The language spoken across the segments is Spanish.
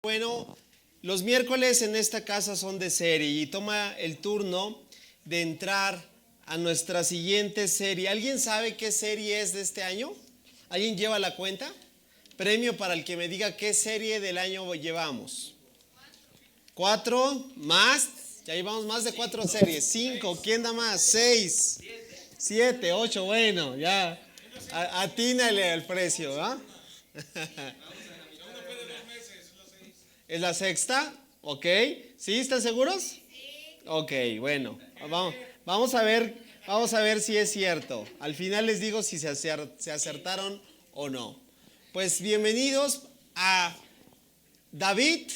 Bueno, los miércoles en esta casa son de serie y toma el turno de entrar a nuestra siguiente serie. ¿Alguien sabe qué serie es de este año? ¿Alguien lleva la cuenta? Premio para el que me diga qué serie del año llevamos. 4 más, ya llevamos más de 4 series. 5, ¿quién da más? 6, 7, 8, bueno, ya atínale al precio, ¿ah? ¿Es la sexta? ¿Ok? ¿Sí? ¿Están seguros? Ok, bueno, vamos a ver si es cierto. Al final les digo si se acertaron o no. Pues bienvenidos a David,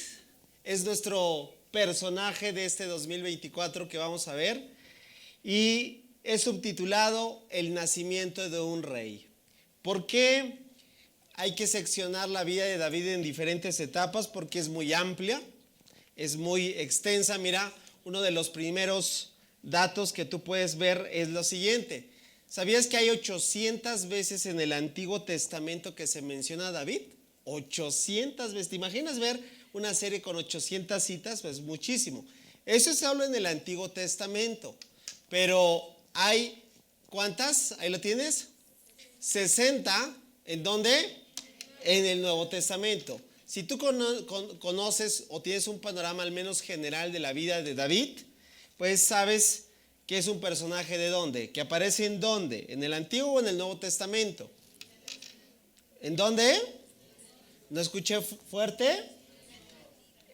es nuestro personaje de este 2024 que vamos a ver y es subtitulado El nacimiento de un rey. ¿Por qué hay que seccionar la vida de David en diferentes etapas? Porque es muy amplia, es muy extensa. Mira, uno de los primeros datos que tú puedes ver es lo siguiente. ¿Sabías que hay 800 veces en el Antiguo Testamento que se menciona a David? 800 veces. ¿Te imaginas ver una serie con 800 citas? Pues muchísimo. Eso se habla en el Antiguo Testamento. Pero hay, ¿cuántas? Ahí lo tienes. 60. ¿En dónde? En el Nuevo Testamento. Si tú conoces o tienes un panorama al menos general de la vida de David, pues sabes que es un personaje de dónde, que aparece en dónde, en el Antiguo o en el Nuevo Testamento. ¿En dónde? ¿No escuché fuerte?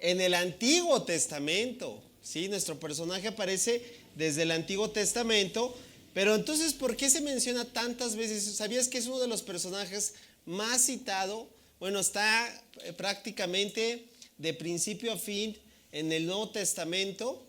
En el Antiguo Testamento. Sí, nuestro personaje aparece desde el Antiguo Testamento. Pero entonces, ¿por qué se menciona tantas veces? ¿Sabías que es uno de los personajes más citado? Bueno, está prácticamente de principio a fin en el Nuevo Testamento,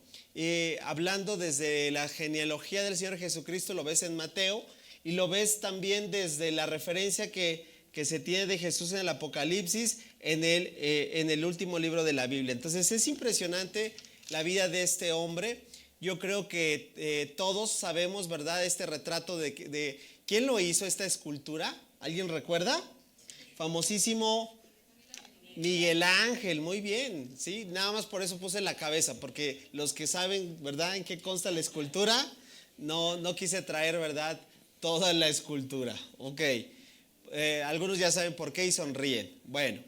hablando desde la genealogía del Señor Jesucristo, lo ves en Mateo, y lo ves también desde la referencia que se tiene de Jesús en el Apocalipsis, en el último libro de la Biblia. Entonces es impresionante la vida de este hombre. Yo creo que todos sabemos, ¿verdad?, este retrato de ¿quién lo hizo, esta escultura? ¿Alguien recuerda? Famosísimo Miguel Ángel, muy bien, ¿sí? Nada más por eso puse la cabeza, porque los que saben, ¿verdad?, en qué consta la escultura, no quise traer, ¿verdad?, toda la escultura. Ok, algunos ya saben por qué y sonríen. Bueno,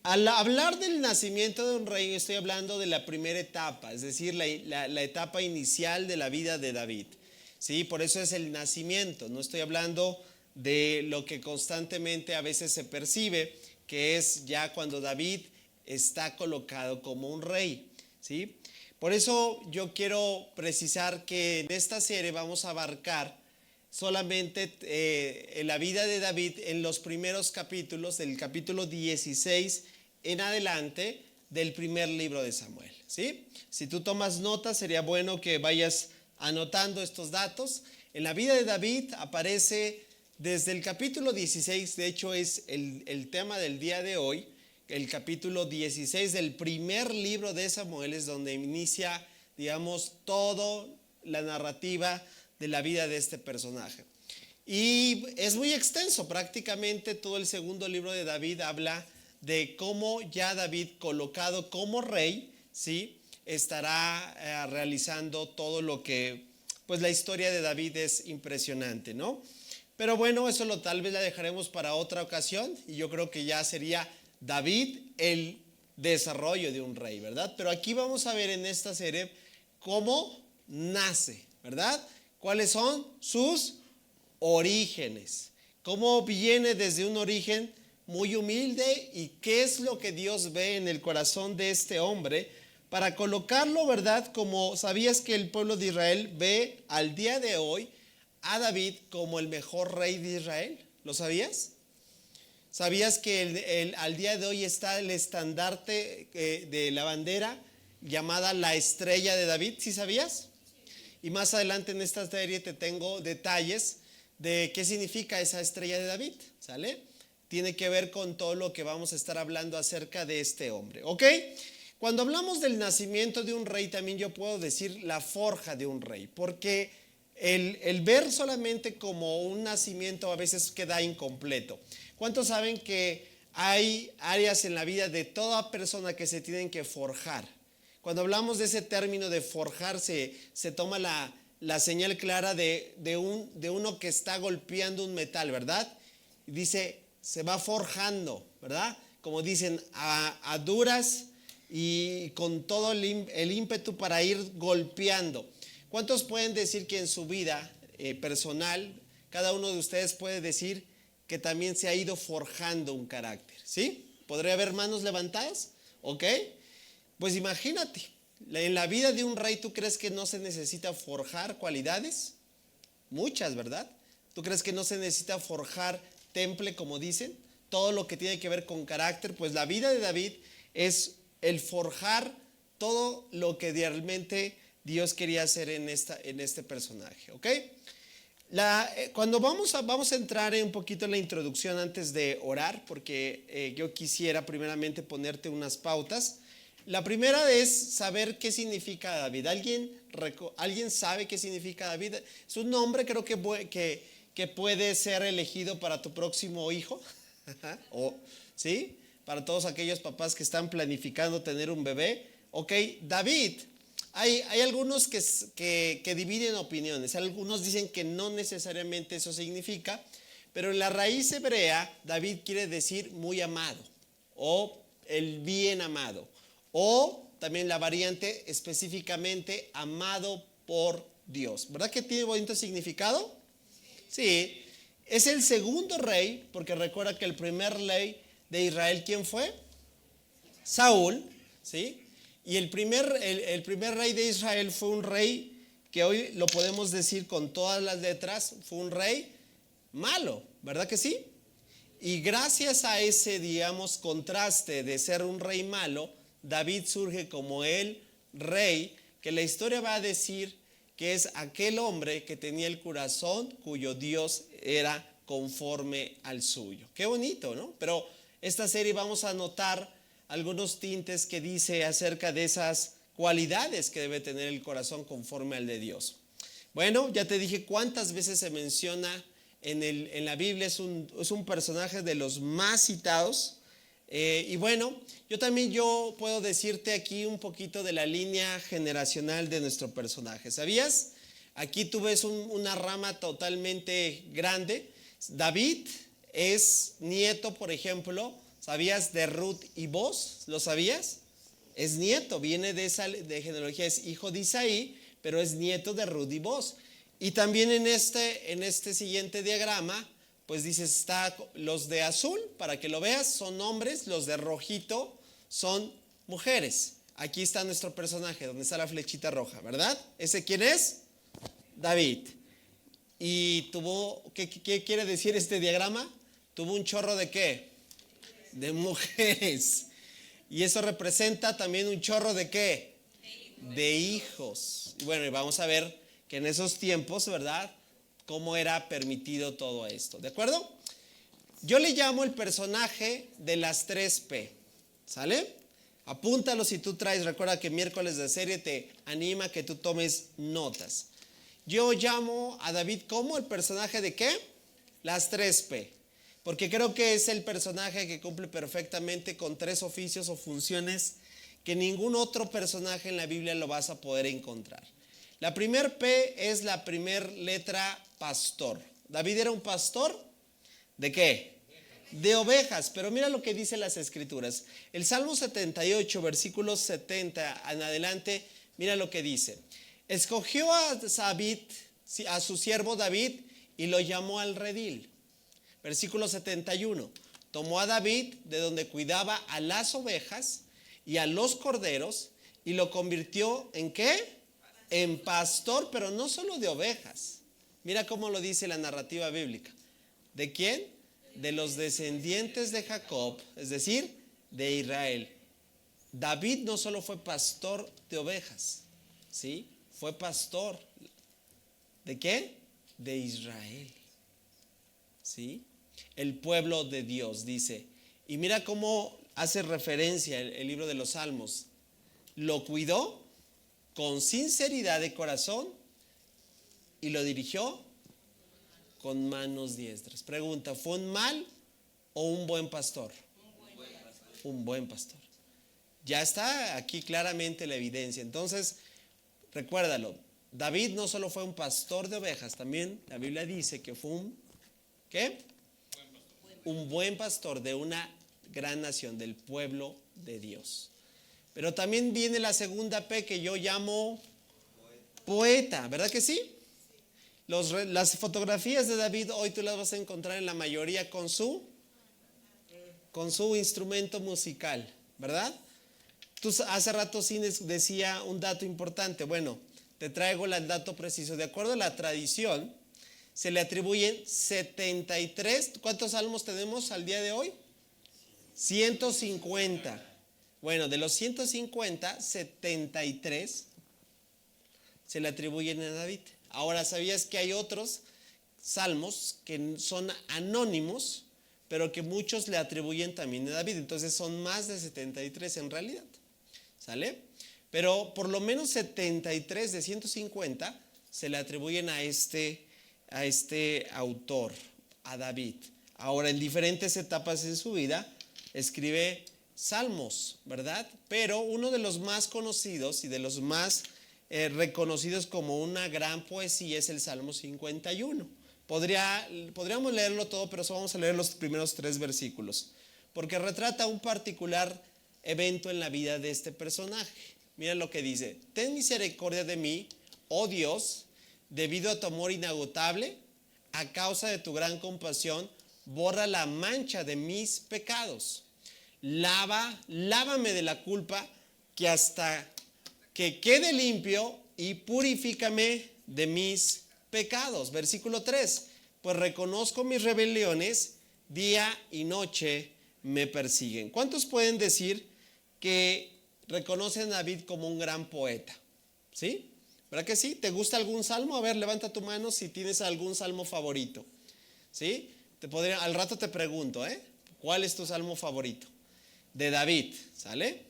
al hablar del nacimiento de un rey, estoy hablando de la primera etapa, es decir, la etapa inicial de la vida de David. ¿Sí? Por eso es el nacimiento, no estoy hablando de lo que constantemente a veces se percibe, que es ya cuando David está colocado como un rey. ¿Sí? Por eso yo quiero precisar que en esta serie vamos a abarcar solamente la vida de David en los primeros capítulos, del capítulo 16 en adelante del primer libro de Samuel. ¿Sí? Si tú tomas notas, sería bueno que vayas anotando estos datos. En la vida de David aparece desde el capítulo 16, de hecho es el tema del día de hoy, el capítulo 16 del primer libro de Samuel es donde inicia, digamos, toda la narrativa de la vida de este personaje. Y es muy extenso, prácticamente todo el segundo libro de David habla de cómo ya David, colocado como rey, ¿sí?, estará realizando todo lo que, pues la historia de David es impresionante, ¿no? Pero bueno, eso tal vez la dejaremos para otra ocasión y yo creo que ya sería David el desarrollo de un rey, ¿verdad? Pero aquí vamos a ver en esta serie cómo nace, ¿verdad? ¿Cuáles son sus orígenes? ¿Cómo viene desde un origen muy humilde y qué es lo que Dios ve en el corazón de este hombre para colocarlo, ¿verdad? Como sabías que el pueblo de Israel ve al día de hoy a David como el mejor rey de Israel. ¿Lo sabías? ¿Sabías que al día de hoy está el estandarte de la bandera llamada la estrella de David? ¿Sí sabías? Y más adelante en esta serie te tengo detalles de qué significa esa estrella de David, ¿sale? Tiene que ver con todo lo que vamos a estar hablando acerca de este hombre, ¿ok? Cuando hablamos del nacimiento de un rey, también yo puedo decir la forja de un rey, porque el ver solamente como un nacimiento a veces queda incompleto. ¿Cuántos saben que hay áreas en la vida de toda persona que se tienen que forjar. Cuando hablamos de ese término de forjarse, se toma la señal clara de uno que está golpeando un metal, ¿verdad? Dice, se va forjando, ¿verdad? Como dicen, a duras y con todo el ímpetu para ir golpeando. ¿Cuántos pueden decir que en su vida personal, cada uno de ustedes puede decir que también se ha ido forjando un carácter? ¿Sí? ¿Podría haber manos levantadas? ¿Ok? Pues imagínate, en la vida de un rey, ¿tú crees que no se necesita forjar cualidades? Muchas, ¿verdad? ¿Tú crees que no se necesita forjar temple, como dicen? Todo lo que tiene que ver con carácter. Pues la vida de David es el forjar todo lo que realmente Dios quería hacer en este personaje, ¿ok? Cuando vamos a entrar un poquito en la introducción antes de orar, porque yo quisiera primeramente ponerte unas pautas. La primera es saber qué significa David. ¿Alguien sabe qué significa David? Es un nombre, creo que puede ser elegido para tu próximo hijo. ¿Sí? Para todos aquellos papás que están planificando tener un bebé. Ok, David. Hay algunos que dividen opiniones. Algunos dicen que no necesariamente eso significa, pero en la raíz hebrea, David quiere decir muy amado o el bien amado. O también la variante específicamente amado por Dios. ¿Verdad que tiene bonito significado? Sí. Es el segundo rey, porque recuerda que el primer rey de Israel, ¿quién fue? Saúl, ¿sí? Y el primer rey de Israel fue un rey que hoy lo podemos decir con todas las letras, fue un rey malo, ¿verdad que sí? Y gracias a ese, digamos, contraste de ser un rey malo, David surge como el rey que la historia va a decir que es aquel hombre que tenía el corazón cuyo Dios era conforme al suyo. Qué bonito, ¿no? Pero esta serie vamos a notar algunos tintes que dice acerca de esas cualidades que debe tener el corazón conforme al de Dios. Bueno, ya te dije cuántas veces se menciona en la Biblia, es un personaje de los más citados. Y bueno, yo puedo decirte aquí un poquito de la línea generacional de nuestro personaje. ¿Sabías? Aquí tú ves una rama totalmente grande. David es nieto, por ejemplo, ¿sabías? De Ruth y Boz, ¿lo sabías? Es nieto, viene de genealogía, es hijo de Isaí, pero es nieto de Ruth y Boz. Y también en este siguiente diagrama, pues dices, está los de azul, para que lo veas, son hombres, los de rojito son mujeres. Aquí está nuestro personaje, donde está la flechita roja, ¿verdad? ¿Ese quién es? David. Y ¿qué quiere decir este diagrama? Tuvo un chorro de ¿qué? De mujeres. Y eso representa también un chorro de ¿qué? De hijos. Y bueno, y vamos a ver que en esos tiempos, ¿verdad? Cómo era permitido todo esto, ¿de acuerdo? Yo le llamo el personaje de las 3P, ¿sale? Apúntalo si tú traes, recuerda que miércoles de serie te anima a que tú tomes notas. Yo llamo a David como el personaje de ¿qué? Las 3P, porque creo que es el personaje que cumple perfectamente con 3 oficios o funciones que ningún otro personaje en la Biblia lo vas a poder encontrar. La primer P es la primer letra pastor. David era un pastor ¿de qué? De ovejas, pero mira lo que dice las escrituras. El Salmo 78, versículos 70 en adelante, mira lo que dice. Escogió a David, a su siervo David, y lo llamó al redil. Versículo 71. Tomó a David de donde cuidaba a las ovejas y a los corderos y lo convirtió ¿en qué? En pastor, pero no solo de ovejas. Mira cómo lo dice la narrativa bíblica. ¿De quién? De los descendientes de Jacob, es decir, de Israel. David no solo fue pastor de ovejas, ¿sí? Fue pastor. ¿De qué? De Israel. ¿Sí? El pueblo de Dios, dice. Y mira cómo hace referencia el libro de los Salmos. Lo cuidó con sinceridad de corazón y lo dirigió con manos diestras. Pregunta, ¿fue un mal o un buen pastor? un buen pastor. Ya está aquí claramente la evidencia. Entonces, recuérdalo, David no solo fue un pastor de ovejas, también la Biblia dice que fue un, ¿qué? Un buen pastor de una gran nación, del pueblo de Dios. Pero también viene la segunda P que yo llamo poeta, ¿verdad que sí? Las fotografías de David hoy tú las vas a encontrar en la mayoría con su instrumento musical, ¿verdad? Tú hace rato Cines decía un dato importante. Bueno, te traigo el dato preciso. De acuerdo a la tradición, se le atribuyen 73. ¿Cuántos salmos tenemos al día de hoy? 150. Bueno, de los 150, 73 se le atribuyen a David. Ahora, ¿sabías que hay otros salmos que son anónimos, pero que muchos le atribuyen también a David? Entonces son más de 73 en realidad. ¿Sale? Pero por lo menos 73 de 150 se le atribuyen a este autor, a David. Ahora, en diferentes etapas de su vida, escribe salmos, ¿verdad? Pero uno de los más conocidos y de los más reconocidos como una gran poesía es el Salmo 51. Podríamos leerlo todo, pero solo vamos a leer los primeros 3 versículos, porque retrata un particular evento en la vida de este personaje. Mira lo que dice: ten misericordia de mí, oh Dios, debido a tu amor inagotable, a causa de tu gran compasión, borra la mancha de mis pecados. Lávame de la culpa, que hasta que quede limpio, y purifícame de mis pecados. Versículo 3: pues reconozco mis rebeliones, día y noche me persiguen. ¿Cuántos pueden decir que reconocen a David como un gran poeta? ¿Sí? ¿Verdad que sí? ¿Te gusta algún salmo? A ver, levanta tu mano si tienes algún salmo favorito. ¿Sí? Al rato te pregunto, ¿cuál es tu salmo favorito? De David, ¿sale?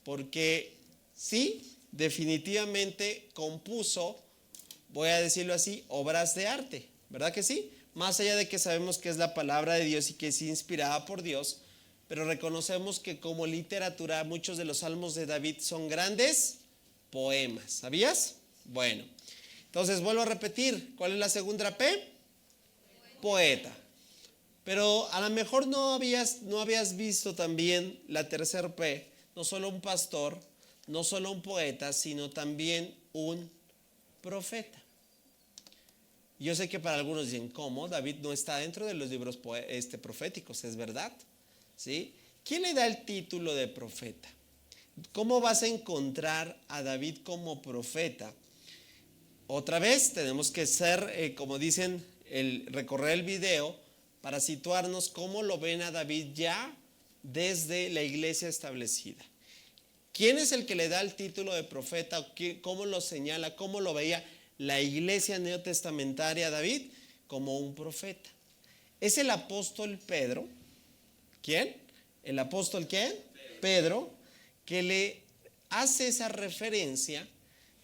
Porque sí, definitivamente compuso, voy a decirlo así, obras de arte, ¿verdad que sí? Más allá de que sabemos que es la palabra de Dios y que es inspirada por Dios, pero reconocemos que como literatura muchos de los salmos de David son grandes poemas. ¿Sabías? Bueno, entonces vuelvo a repetir, ¿cuál es la segunda P? Poeta. Pero a lo mejor no habías visto también la tercera P, no solo un pastor, no solo un poeta, sino también un profeta. Yo sé que para algunos dicen, ¿cómo? David no está dentro de los libros proféticos, ¿es verdad? ¿Sí? ¿Quién le da el título de profeta? ¿Cómo vas a encontrar a David como profeta? Otra vez tenemos que ser, como dicen, recorrer el video para situarnos cómo lo ven a David ya desde la iglesia establecida. ¿Quién es el que le da el título de profeta? ¿Cómo lo señala? ¿Cómo lo veía la iglesia neotestamentaria a David? Como un profeta. Es el apóstol Pedro. ¿Quién? ¿El apóstol quién? Pedro, que le hace esa referencia.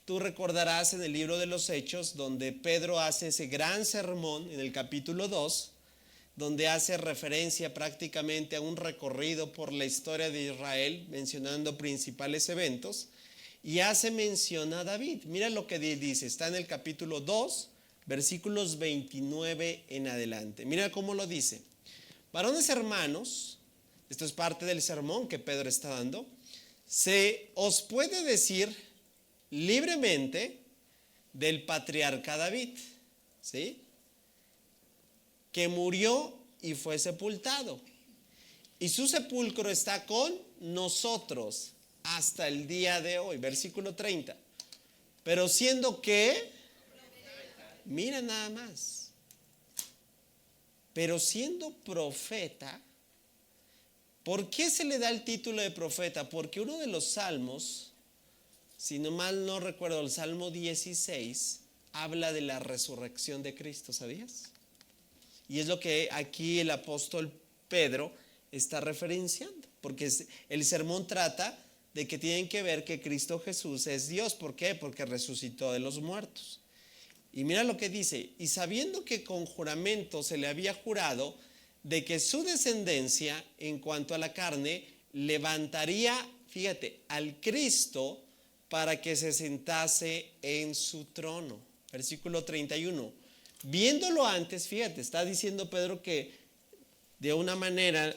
Tú recordarás en el libro de los Hechos, donde Pedro hace ese gran sermón en el capítulo 2, donde hace referencia prácticamente a un recorrido por la historia de Israel, mencionando principales eventos, y hace mención a David. Mira lo que dice, está en el capítulo 2, versículos 29 en adelante. Mira cómo lo dice: varones hermanos, esto es parte del sermón que Pedro está dando, se os puede decir libremente del patriarca David, ¿sí?, que murió y fue sepultado, y su sepulcro está con nosotros hasta el día de hoy. Versículo 30. Pero siendo que, mira nada más, pero siendo profeta, ¿por qué se le da el título de profeta? Porque uno de los salmos, si no mal no recuerdo, el Salmo 16, habla de la resurrección de Cristo, ¿sabías? Y es lo que aquí el apóstol Pedro está referenciando, porque el sermón trata de que tienen que ver que Cristo Jesús es Dios. ¿Por qué? Porque resucitó de los muertos. Y mira lo que dice: y sabiendo que con juramento se le había jurado de que su descendencia en cuanto a la carne levantaría, fíjate, al Cristo para que se sentase en su trono. Versículo 31. Viéndolo antes, fíjate, está diciendo Pedro que de una manera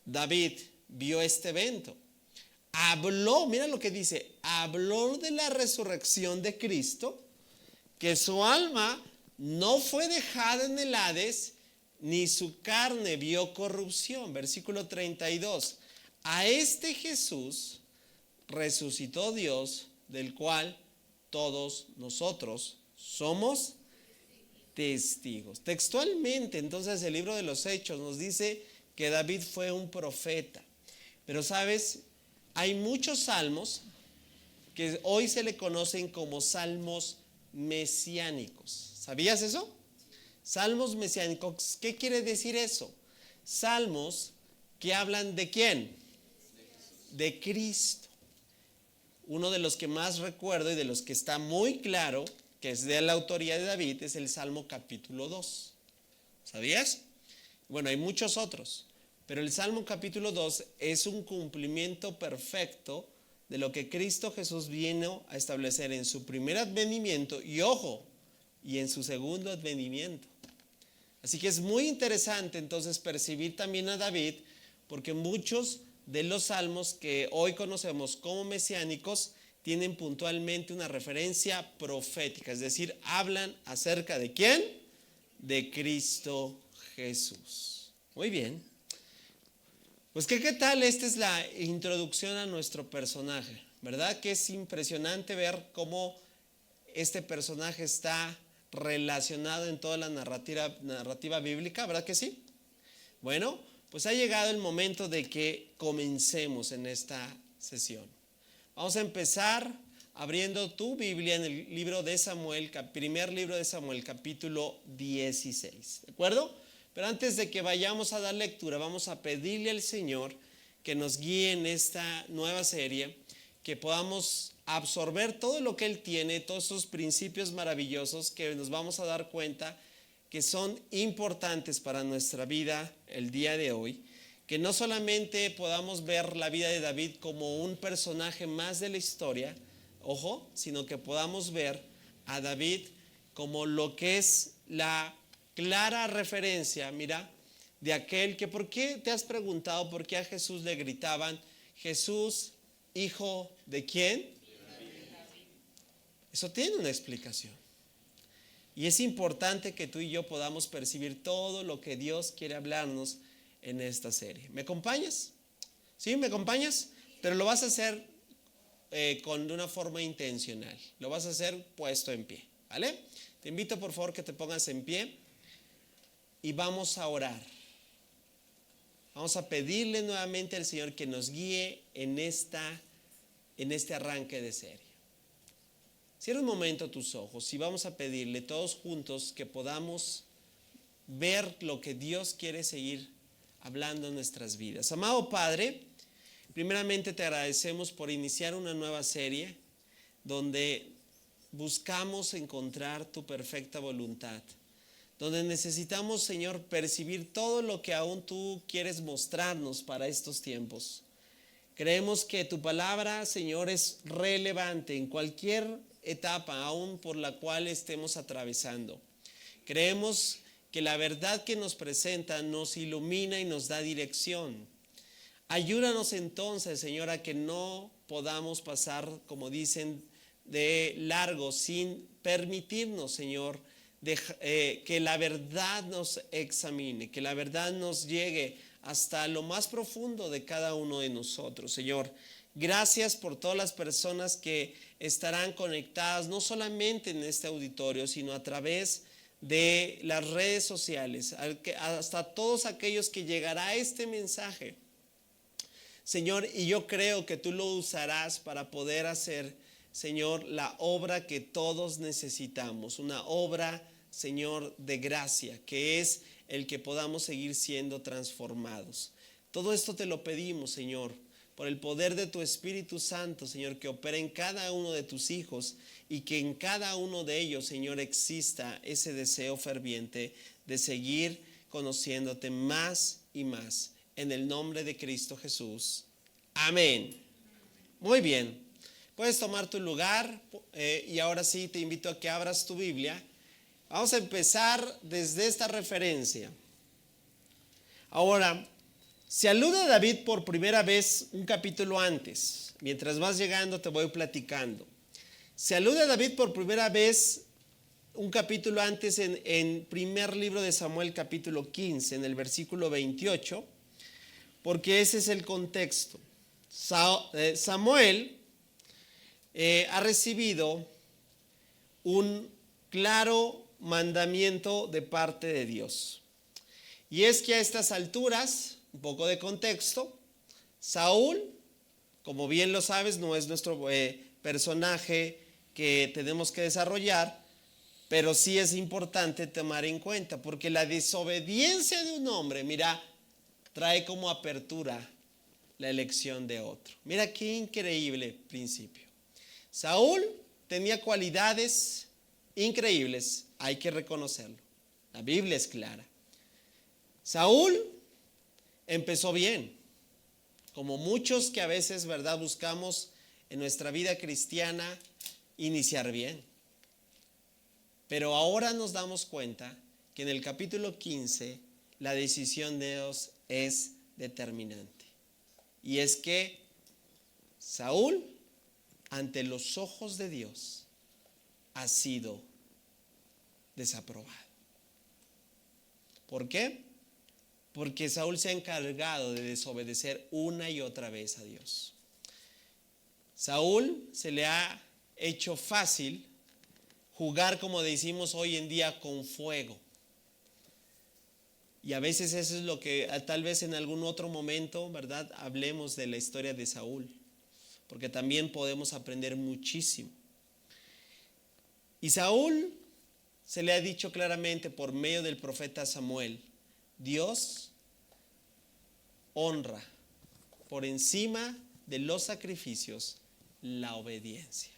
David vio este evento. Habló, mira lo que dice, habló de la resurrección de Cristo, que su alma no fue dejada en el Hades, ni su carne vio corrupción. Versículo 32. A este Jesús resucitó Dios, del cual todos nosotros somos testigos. Textualmente, entonces, el libro de los Hechos nos dice que David fue un profeta. Pero, ¿sabes? Hay muchos salmos que hoy se le conocen como salmos mesiánicos. ¿Sabías eso? Salmos mesiánicos. ¿Qué quiere decir eso? Salmos que hablan ¿de quién? De Cristo. Uno de los que más recuerdo y de los que está muy claro, que es de la autoría de David, es el Salmo capítulo 2. ¿Sabías? Bueno, hay muchos otros, pero el Salmo capítulo 2 es un cumplimiento perfecto de lo que Cristo Jesús vino a establecer en su primer advenimiento y, ojo, y en su segundo advenimiento. Así que es muy interesante entonces percibir también a David, porque muchos de los salmos que hoy conocemos como mesiánicos tienen puntualmente una referencia profética, es decir, hablan acerca de ¿quién? De Cristo Jesús. Muy bien. Pues ¿qué tal? Esta es la introducción a nuestro personaje, ¿verdad? Que es impresionante ver cómo este personaje está relacionado en toda la narrativa bíblica, ¿verdad que sí? Bueno, pues ha llegado el momento de que comencemos en esta sesión. Vamos a empezar abriendo tu Biblia en el libro de Samuel, primer libro de Samuel, capítulo 16, ¿de acuerdo? Pero antes de que vayamos a dar lectura, vamos a pedirle al Señor que nos guíe en esta nueva serie, que podamos absorber todo lo que Él tiene, todos esos principios maravillosos que nos vamos a dar cuenta que son importantes para nuestra vida el día de hoy, que no solamente podamos ver la vida de David como un personaje más de la historia, ojo, sino que podamos ver a David como lo que es la clara referencia, mira, de aquel que, ¿por qué te has preguntado por qué a Jesús le gritaban, Jesús, hijo de quién? Eso tiene una explicación. Y es importante que tú y yo podamos percibir todo lo que Dios quiere hablarnos en esta serie. ¿Me acompañas? ¿Sí? ¿Me acompañas? Pero lo vas a hacer de una forma intencional. Lo vas a hacer puesto en pie, ¿vale? Te invito por favor que te pongas en pie y vamos a orar. Vamos a pedirle nuevamente al Señor que nos guíe en este arranque de serie. Cierra un momento tus ojos y vamos a pedirle todos juntos que podamos ver lo que Dios quiere seguir hablando en nuestras vidas. Amado Padre, primeramente te agradecemos por iniciar una nueva serie donde buscamos encontrar tu perfecta voluntad, donde necesitamos, Señor, percibir todo lo que aún tú quieres mostrarnos para estos tiempos. Creemos que tu palabra, Señor, es relevante en cualquier etapa, aún por la cual estemos atravesando. Creemos que la verdad que nos presenta nos ilumina y nos da dirección. Ayúdanos entonces, Señor, a que no podamos pasar, como dicen, de largo sin permitirnos, Señor, que la verdad nos examine, que la verdad nos llegue hasta lo más profundo de cada uno de nosotros. Señor, gracias por todas las personas que estarán conectadas, no solamente en este auditorio, sino a través de las redes sociales, hasta todos aquellos que llegará este mensaje. Señor, y yo creo que tú lo usarás para poder hacer, Señor, la obra que todos necesitamos, una obra, Señor, de gracia, que es el que podamos seguir siendo transformados. Todo esto te lo pedimos, Señor, por el poder de tu Espíritu Santo, Señor, que opera en cada uno de tus hijos y que en cada uno de ellos, Señor, exista ese deseo ferviente de seguir conociéndote más y más. En el nombre de Cristo Jesús. Amén. Muy bien. Puedes tomar tu lugar y ahora sí te invito a que abras tu Biblia. Vamos a empezar desde esta referencia. Ahora, se alude a David por primera vez un capítulo antes. Mientras vas llegando te voy platicando. Se alude a David por primera vez un capítulo antes en primer libro de Samuel, capítulo 15, en el versículo 28, porque ese es el contexto. Samuel ha recibido un claro mandamiento de parte de Dios. Y es que a estas alturas, un poco de contexto, Saúl, como bien lo sabes, no es nuestro personaje que tenemos que desarrollar, pero sí es importante tomar en cuenta, porque la desobediencia de un hombre, mira, trae como apertura la elección de otro. Mira qué increíble principio. Saúl tenía cualidades increíbles, hay que reconocerlo. La Biblia es clara. Saúl empezó bien, como muchos que a veces, ¿verdad?, buscamos en nuestra vida cristiana iniciar bien. Pero ahora nos damos cuenta que en el capítulo 15 la decisión de Dios es determinante. Y es que Saúl, ante los ojos de Dios, ha sido desaprobado. ¿Por qué? Porque Saúl se ha encargado de desobedecer una y otra vez a Dios. Saúl se le ha hecho fácil jugar, como decimos hoy en día, con fuego. Y a veces eso es lo que tal vez en algún otro momento, ¿verdad?, hablemos de la historia de Saúl, porque también podemos aprender muchísimo. Y Saúl se le ha dicho claramente por medio del profeta Samuel, Dios honra por encima de los sacrificios la obediencia.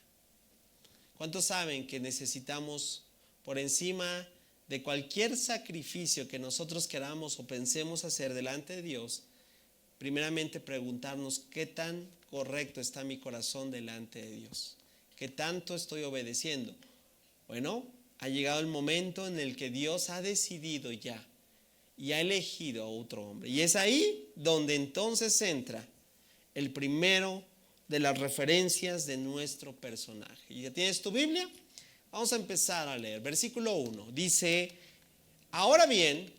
¿Cuántos saben que necesitamos, por encima de cualquier sacrificio que nosotros queramos o pensemos hacer delante de Dios, primeramente preguntarnos qué tan correcto está mi corazón delante de Dios? ¿Qué tanto estoy obedeciendo? Bueno, ha llegado el momento en el que Dios ha decidido ya y ha elegido a otro hombre. Y es ahí donde entonces entra el primero de las referencias de nuestro personaje. ¿Y ya tienes tu Biblia? Vamos a empezar a leer. Versículo 1 dice: ahora bien,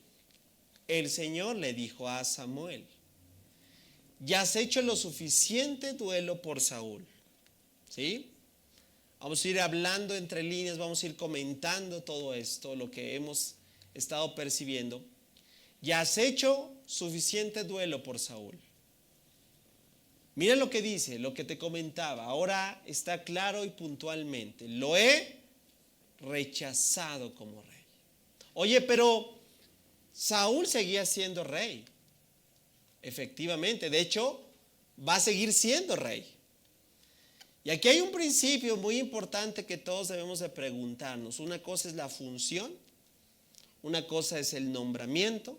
el Señor le dijo a Samuel: ya has hecho lo suficiente duelo por Saúl. ¿Sí? Vamos a ir hablando entre líneas, vamos a ir comentando todo esto, lo que hemos estado percibiendo. Ya has hecho suficiente duelo por Saúl. Mira lo que dice, lo que te comentaba. Ahora está claro y puntualmente. Lo he rechazado como rey. Oye, pero Saúl seguía siendo rey. Efectivamente, de hecho, va a seguir siendo rey. Y aquí hay un principio muy importante que todos debemos de preguntarnos. Una cosa es la función, una cosa es el nombramiento,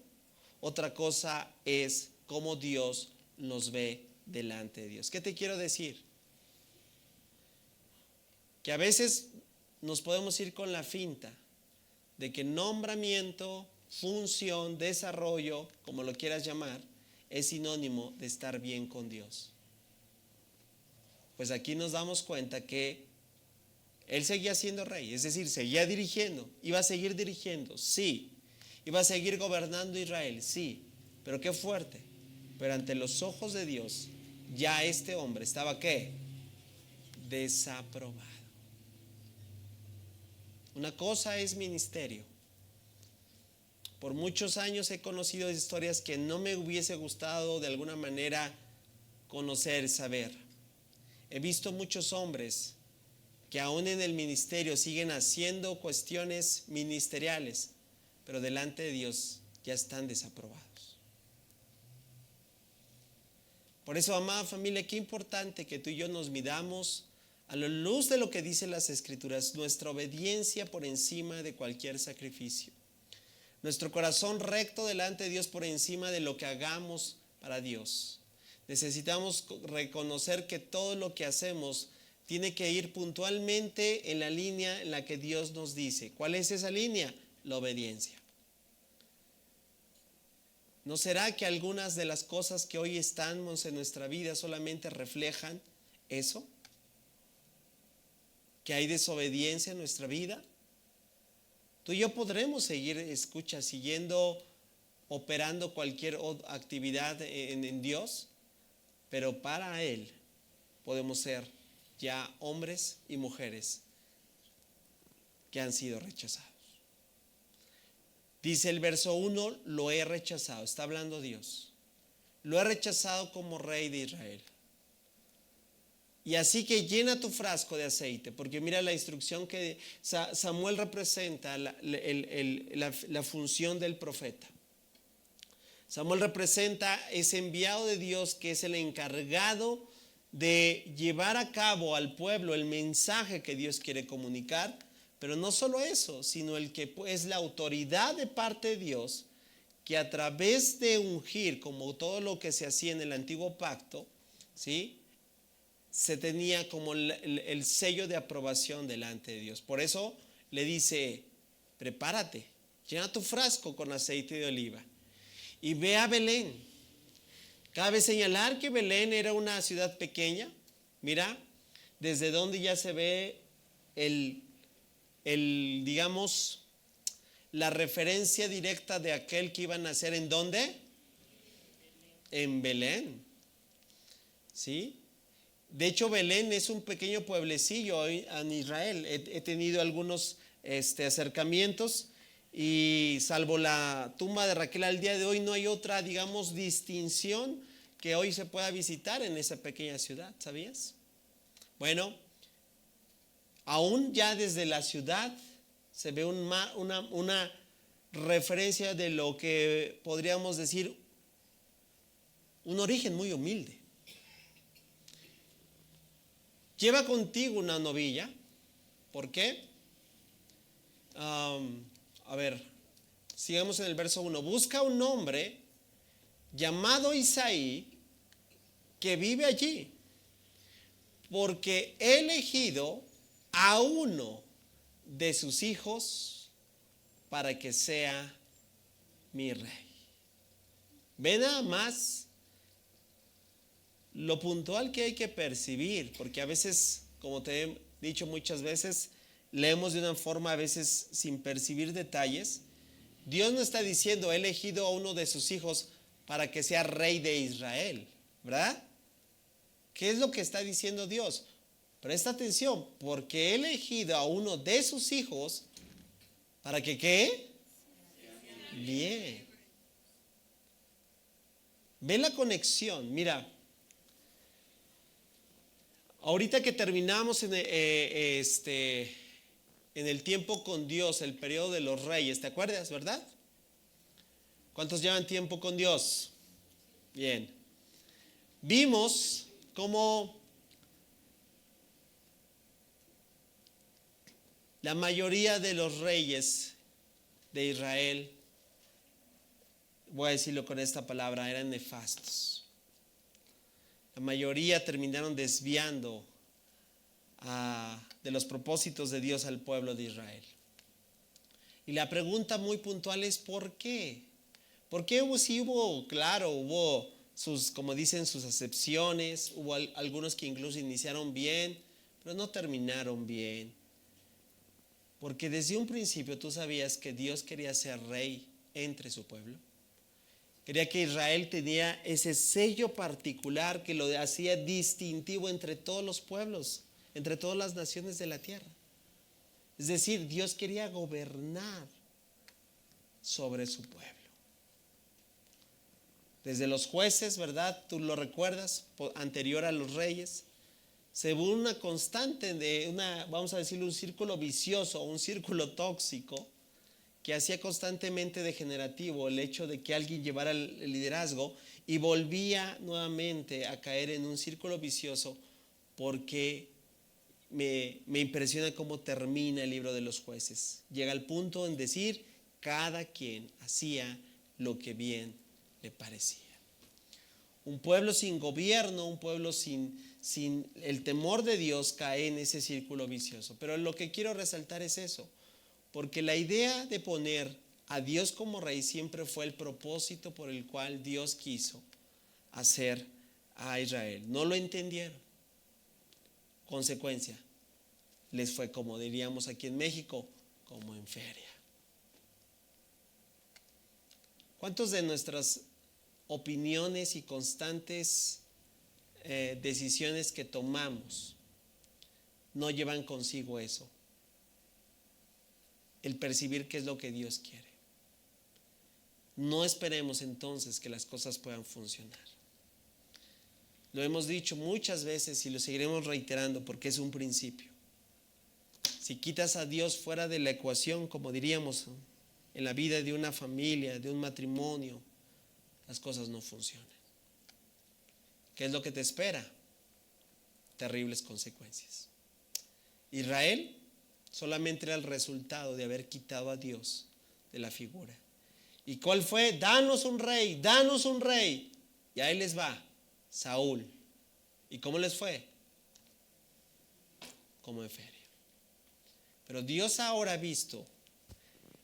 otra cosa es cómo Dios nos ve delante de Dios. ¿Qué te quiero decir? Que a veces nos podemos ir con la finta de que nombramiento, función, desarrollo, como lo quieras llamar, es sinónimo de estar bien con Dios. Pues aquí nos damos cuenta que él seguía siendo rey, es decir, seguía dirigiendo, iba a seguir dirigiendo, sí, iba a seguir gobernando Israel, sí, pero qué fuerte. Pero ante los ojos de Dios, ya este hombre estaba ¿qué? Desaprobado. Una cosa es ministerio. Por muchos años he conocido historias que no me hubiese gustado de alguna manera conocer, saber. He visto muchos hombres que aún en el ministerio siguen haciendo cuestiones ministeriales, pero delante de Dios ya están desaprobados. Por eso, amada familia, qué importante que tú y yo nos midamos a la luz de lo que dicen las Escrituras, nuestra obediencia por encima de cualquier sacrificio, nuestro corazón recto delante de Dios por encima de lo que hagamos para Dios. necesitamos reconocer que todo lo que hacemos tiene que ir puntualmente en la línea en la que Dios nos dice. ¿Cuál es esa línea? La obediencia. ¿No será que algunas de las cosas que hoy estamos en nuestra vida solamente reflejan eso? ¿Que hay desobediencia en nuestra vida? Tú y yo podremos seguir, siguiendo, operando cualquier actividad en Dios, pero para Él podemos ser ya hombres y mujeres que han sido rechazados. Dice el verso 1, lo he rechazado, está hablando Dios. Lo he rechazado como rey de Israel. Y así que llena tu frasco de aceite, porque mira la instrucción que Samuel representa, la función del profeta. Samuel representa ese enviado de Dios que es el encargado de llevar a cabo al pueblo el mensaje que Dios quiere comunicar, pero no solo eso, sino el que es la autoridad de parte de Dios, que a través de ungir, como todo lo que se hacía en el antiguo pacto, ¿sí?, se tenía como el sello de aprobación delante de Dios. Por eso le dice, prepárate, llena tu frasco con aceite de oliva y ve a Belén. Cabe señalar que Belén era una ciudad pequeña. Mira, desde donde ya se ve digamos, la referencia directa de aquel que iba a nacer. ¿En dónde? En Belén. ¿Sí? De hecho, Belén es un pequeño pueblecillo en Israel. He tenido algunos acercamientos y salvo la tumba de Raquel al día de hoy no hay otra, digamos, distinción que hoy se pueda visitar en esa pequeña ciudad, ¿sabías? Bueno, aún ya desde la ciudad se ve una referencia de lo que podríamos decir un origen muy humilde. Lleva contigo una novilla. ¿Por qué? A ver, sigamos en el verso 1. Busca un hombre llamado Isaí que vive allí, porque he elegido a uno de sus hijos para que sea mi rey. Ve nada más lo puntual que hay que percibir, porque a veces, como te he dicho muchas veces, leemos de una forma a veces sin percibir detalles. Dios no está diciendo, he elegido a uno de sus hijos para que sea rey de Israel, ¿verdad? ¿Qué es lo que está diciendo Dios? Presta atención, porque he elegido a uno de sus hijos para que ¿qué? Bien. Ve la conexión, mira. Ahorita que terminamos en el tiempo con Dios, el periodo de los reyes, ¿te acuerdas, verdad? ¿Cuántos llevan tiempo con Dios? Bien. Vimos cómo la mayoría de los reyes de Israel, voy a decirlo con esta palabra, eran nefastos. La mayoría terminaron desviando de los propósitos de Dios al pueblo de Israel. Y la pregunta muy puntual es ¿por qué? ¿Por qué hubo sus, como dicen, sus excepciones? Hubo algunos que incluso iniciaron bien, pero no terminaron bien. Porque desde un principio tú sabías que Dios quería ser rey entre su pueblo. Quería que Israel tenía ese sello particular que lo hacía distintivo entre todos los pueblos, entre todas las naciones de la tierra. Es decir, Dios quería gobernar sobre su pueblo. Desde los jueces, ¿verdad? Tú lo recuerdas, anterior a los reyes, se hubo una constante vamos a decirlo, un círculo vicioso, un círculo tóxico, que hacía constantemente degenerativo el hecho de que alguien llevara el liderazgo y volvía nuevamente a caer en un círculo vicioso, porque me impresiona cómo termina el libro de los jueces. Llega al punto en decir, cada quien hacía lo que bien le parecía. Un pueblo sin gobierno, un pueblo sin el temor de Dios cae en ese círculo vicioso. Pero lo que quiero resaltar es eso, porque la idea de poner a Dios como rey siempre fue el propósito por el cual Dios quiso hacer a Israel. No lo entendieron. Consecuencia, les fue, como diríamos aquí en México, como en feria. ¿Cuántos de nuestras opiniones y constantes decisiones que tomamos no llevan consigo eso? El percibir qué es lo que Dios quiere. No esperemos entonces que las cosas puedan funcionar. Lo hemos dicho muchas veces y lo seguiremos reiterando porque es un principio. Si quitas a Dios fuera de la ecuación, como diríamos, en la vida de una familia, de un matrimonio, las cosas no funcionan. ¿Qué es lo que te espera? Terribles consecuencias. Israel solamente era el resultado de haber quitado a Dios de la figura. ¿Y cuál fue? Danos un rey, danos un rey. Y ahí les va, Saúl. ¿Y cómo les fue? Como en feria. Pero Dios ahora ha visto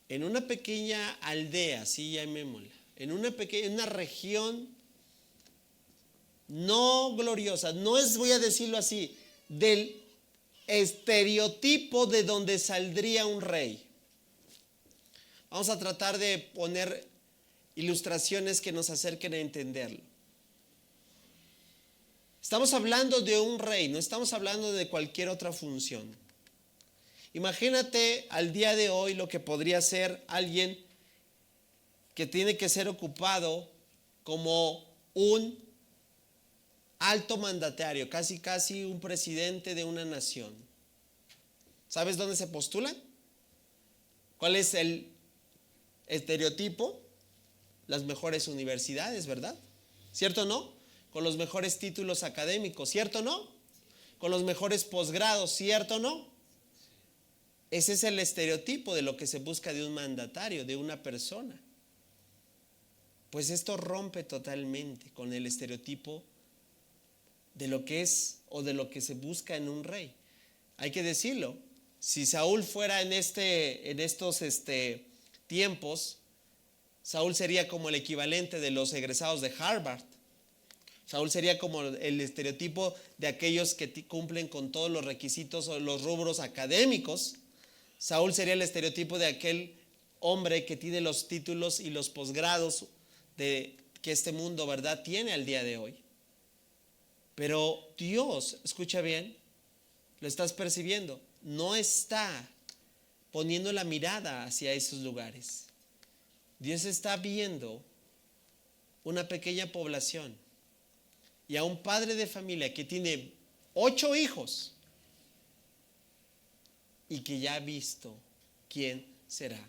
en una pequeña aldea, así llamémosla, en una región no gloriosa, no es, voy a decirlo así, del estereotipo de donde saldría un rey. Vamos a tratar de poner ilustraciones que nos acerquen a entenderlo. Estamos hablando de un rey, no estamos hablando de cualquier otra función. Imagínate al día de hoy lo que podría ser alguien que tiene que ser ocupado como un alto mandatario, casi un presidente de una nación. ¿Sabes dónde se postulan? ¿Cuál es el estereotipo? Las mejores universidades, ¿verdad? ¿Cierto o no? Con los mejores títulos académicos, ¿cierto o no? Con los mejores posgrados, ¿cierto o no? Ese es el estereotipo de lo que se busca de un mandatario, de una persona. Pues esto rompe totalmente con el estereotipo de lo que es o de lo que se busca en un rey. Hay que decirlo, si Saúl fuera en estos tiempos, Saúl sería como el equivalente de los egresados de Harvard. Saúl sería como el estereotipo de aquellos que cumplen con todos los requisitos o los rubros académicos. Saúl sería el estereotipo de aquel hombre que tiene los títulos y los posgrados que este mundo, ¿verdad?, tiene al día de hoy. Pero Dios, escucha bien, lo estás percibiendo, no está poniendo la mirada hacia esos lugares. Dios está viendo una pequeña población y a un padre de familia que tiene 8 hijos y que ya ha visto quién será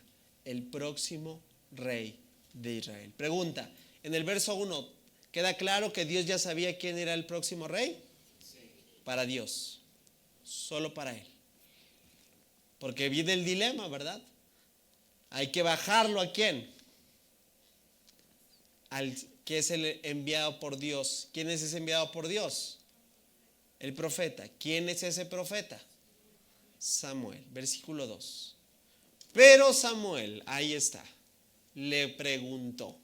el próximo rey de Israel. Pregunta, en el verso 1, ¿queda claro que Dios ya sabía quién era el próximo rey? Sí. Para Dios, solo para Él. Porque viene el dilema, ¿verdad? Hay que bajarlo ¿a quién? Al que es el enviado por Dios. ¿Quién es ese enviado por Dios? El profeta. ¿Quién es ese profeta? Samuel, versículo 2. Pero Samuel, ahí está, le preguntó,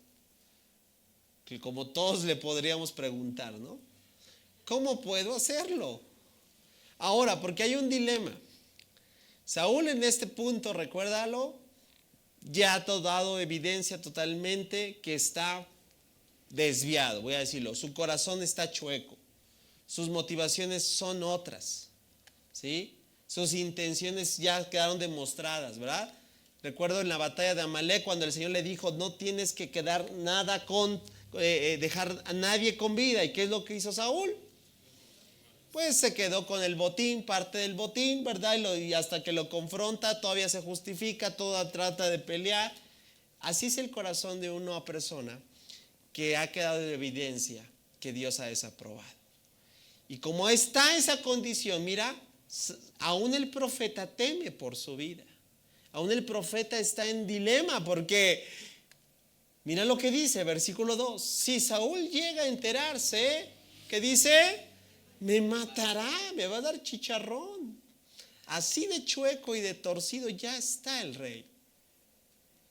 que como todos le podríamos preguntar, ¿no? ¿Cómo puedo hacerlo? Ahora, porque hay un dilema. Saúl en este punto, recuérdalo, ya ha dado evidencia totalmente que está desviado, voy a decirlo, su corazón está chueco, sus motivaciones son otras, ¿sí? Sus intenciones ya quedaron demostradas, ¿verdad? Recuerdo en la batalla de Amalek cuando el Señor le dijo, no tienes que quedar nada dejar a nadie con vida. ¿Y qué es lo que hizo Saúl? Pues se quedó con el botín, parte del botín, ¿verdad? Y hasta que lo confronta, todavía se justifica, toda trata de pelear. Así es el corazón de una persona que ha quedado de evidencia que Dios ha desaprobado. Y como está esa condición, mira, aún el profeta teme por su vida. Aún el profeta está en dilema porque Mira lo que dice, versículo 2. Si Saúl llega a enterarse, ¿qué dice? Me matará, me va a dar chicharrón. Así de chueco y de torcido ya está el rey.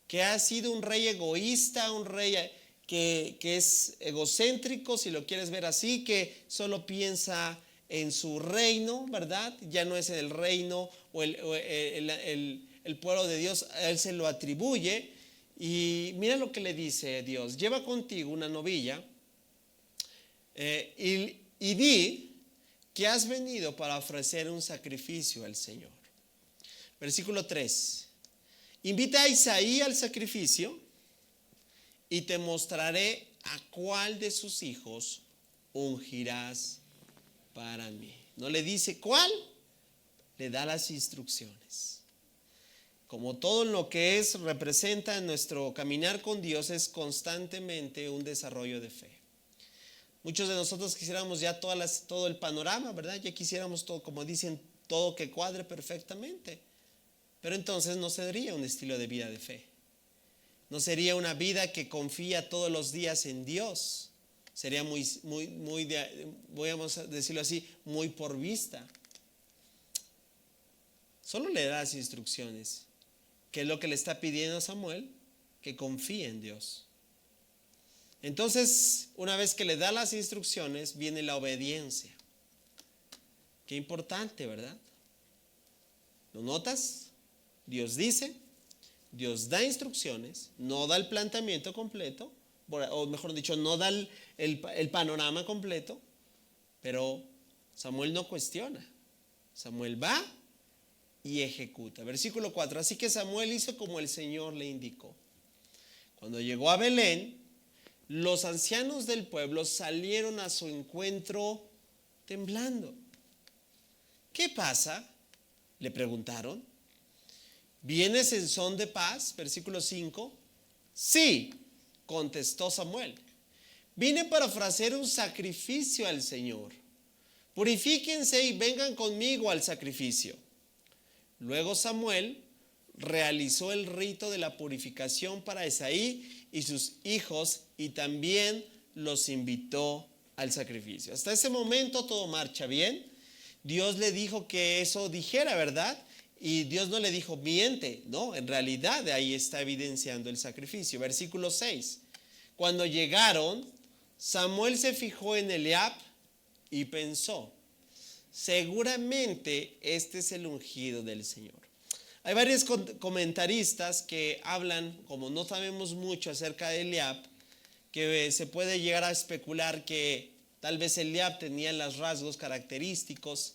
Que ha sido un rey egoísta, un rey que es egocéntrico, si lo quieres ver así, que solo piensa en su reino, ¿verdad? Ya no es en el reino o el pueblo de Dios, a él se lo atribuye. Y mira lo que le dice Dios: lleva contigo una novilla y di que has venido para ofrecer un sacrificio al Señor. Versículo 3. Invita a Isaí al sacrificio y te mostraré a cuál de sus hijos ungirás para mí. No le dice cuál, le da las instrucciones. Como todo lo que representa en nuestro caminar con Dios, es constantemente un desarrollo de fe. Muchos de nosotros quisiéramos ya todo el panorama, ¿verdad? Ya quisiéramos todo, como dicen, todo que cuadre perfectamente. Pero entonces no sería un estilo de vida de fe. No sería una vida que confía todos los días en Dios. Sería muy, vamos a decirlo así, muy por vista. Solo le da las instrucciones. ¿Qué es lo que le está pidiendo a Samuel? Que confíe en Dios. Entonces, una vez que le da las instrucciones, viene la obediencia. Qué importante, ¿verdad? ¿Lo notas? Dios dice, Dios da instrucciones, no da el planteamiento completo, o mejor dicho, no da el panorama completo, pero Samuel no cuestiona. Samuel va y ejecuta. Versículo 4. Así que Samuel hizo como el Señor le indicó. Cuando llegó a Belén, los ancianos del pueblo salieron a su encuentro temblando. ¿Qué pasa?, le preguntaron. ¿Vienes en son de paz? Versículo 5. Sí, contestó Samuel. Vine para ofrecer un sacrificio al Señor. Purifíquense y vengan conmigo al sacrificio. Luego Samuel realizó el rito de la purificación para Isaí y sus hijos y también los invitó al sacrificio. Hasta ese momento todo marcha bien. Dios le dijo que eso dijera, ¿verdad? Y Dios no le dijo miente, no, en realidad ahí está evidenciando el sacrificio. Versículo 6. Cuando llegaron, Samuel se fijó en Eliab y pensó: seguramente este es el ungido del Señor. Hay varios comentaristas que hablan, como no sabemos mucho acerca de Eliab, que se puede llegar a especular que tal vez Eliab tenía los rasgos característicos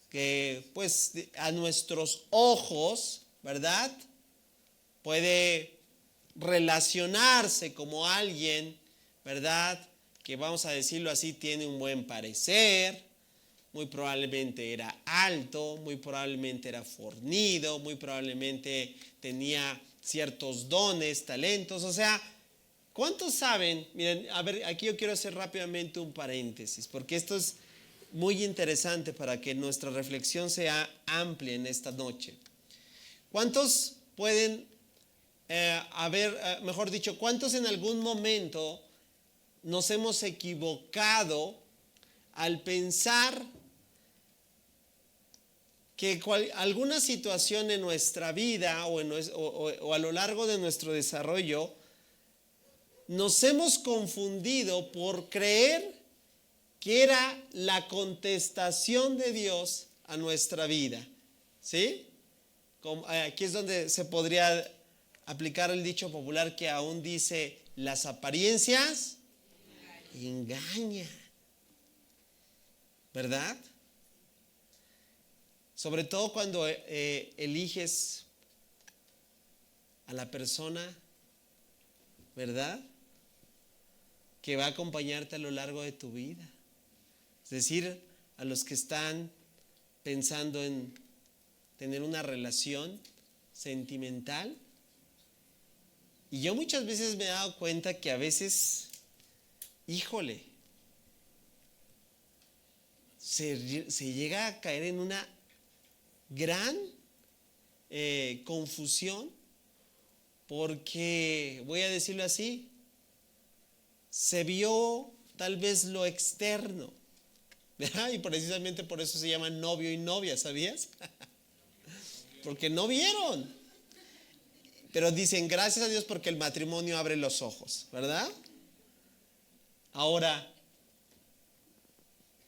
que pues a nuestros ojos, ¿verdad?, puede relacionarse como alguien, ¿verdad?, que vamos a decirlo así, tiene un buen parecer. Muy probablemente era alto, muy probablemente era fornido, muy probablemente tenía ciertos dones, talentos. O sea, ¿cuántos saben? Miren, a ver, aquí yo quiero hacer rápidamente un paréntesis, porque esto es muy interesante para que nuestra reflexión sea amplia en esta noche. ¿Cuántos pueden mejor dicho, cuántos en algún momento nos hemos equivocado al pensar que alguna situación en nuestra vida o a lo largo de nuestro desarrollo nos hemos confundido por creer que era la contestación de Dios a nuestra vida? ¿Sí? Aquí es donde se podría aplicar el dicho popular que aún dice: las apariencias engañan, ¿verdad? Sobre todo cuando eliges a la persona, ¿verdad?, que va a acompañarte a lo largo de tu vida. Es decir, a los que están pensando en tener una relación sentimental. Y yo muchas veces me he dado cuenta que a veces, híjole, se llega a caer en una gran confusión, porque, voy a decirlo así, se vio tal vez lo externo. Y precisamente por eso se llaman novio y novia, ¿sabías? Porque no vieron. Pero dicen, gracias a Dios porque el matrimonio abre los ojos, ¿verdad? Ahora,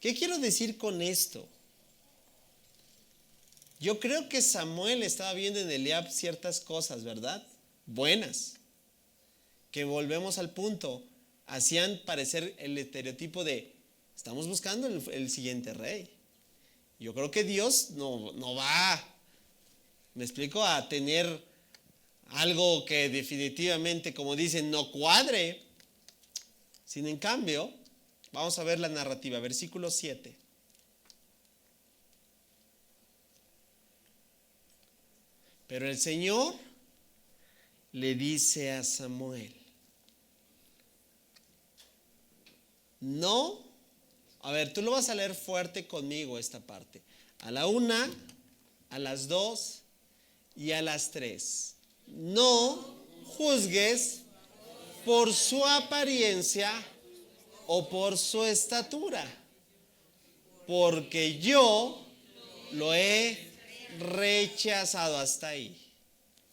¿qué quiero decir con esto? Yo creo que Samuel estaba viendo en Eliab ciertas cosas, ¿verdad? Buenas. Que volvemos al punto, hacían parecer el estereotipo de, estamos buscando el siguiente rey. Yo creo que Dios no va, me explico, a tener algo que definitivamente, como dicen, no cuadre. Sin en cambio, vamos a ver la narrativa, versículo 7. Pero el Señor le dice a Samuel, no, a ver, tú lo vas a leer fuerte conmigo esta parte. A la 1, a las 2 y a las 3. No juzgues por su apariencia o por su estatura, porque yo lo he rechazado. Hasta ahí.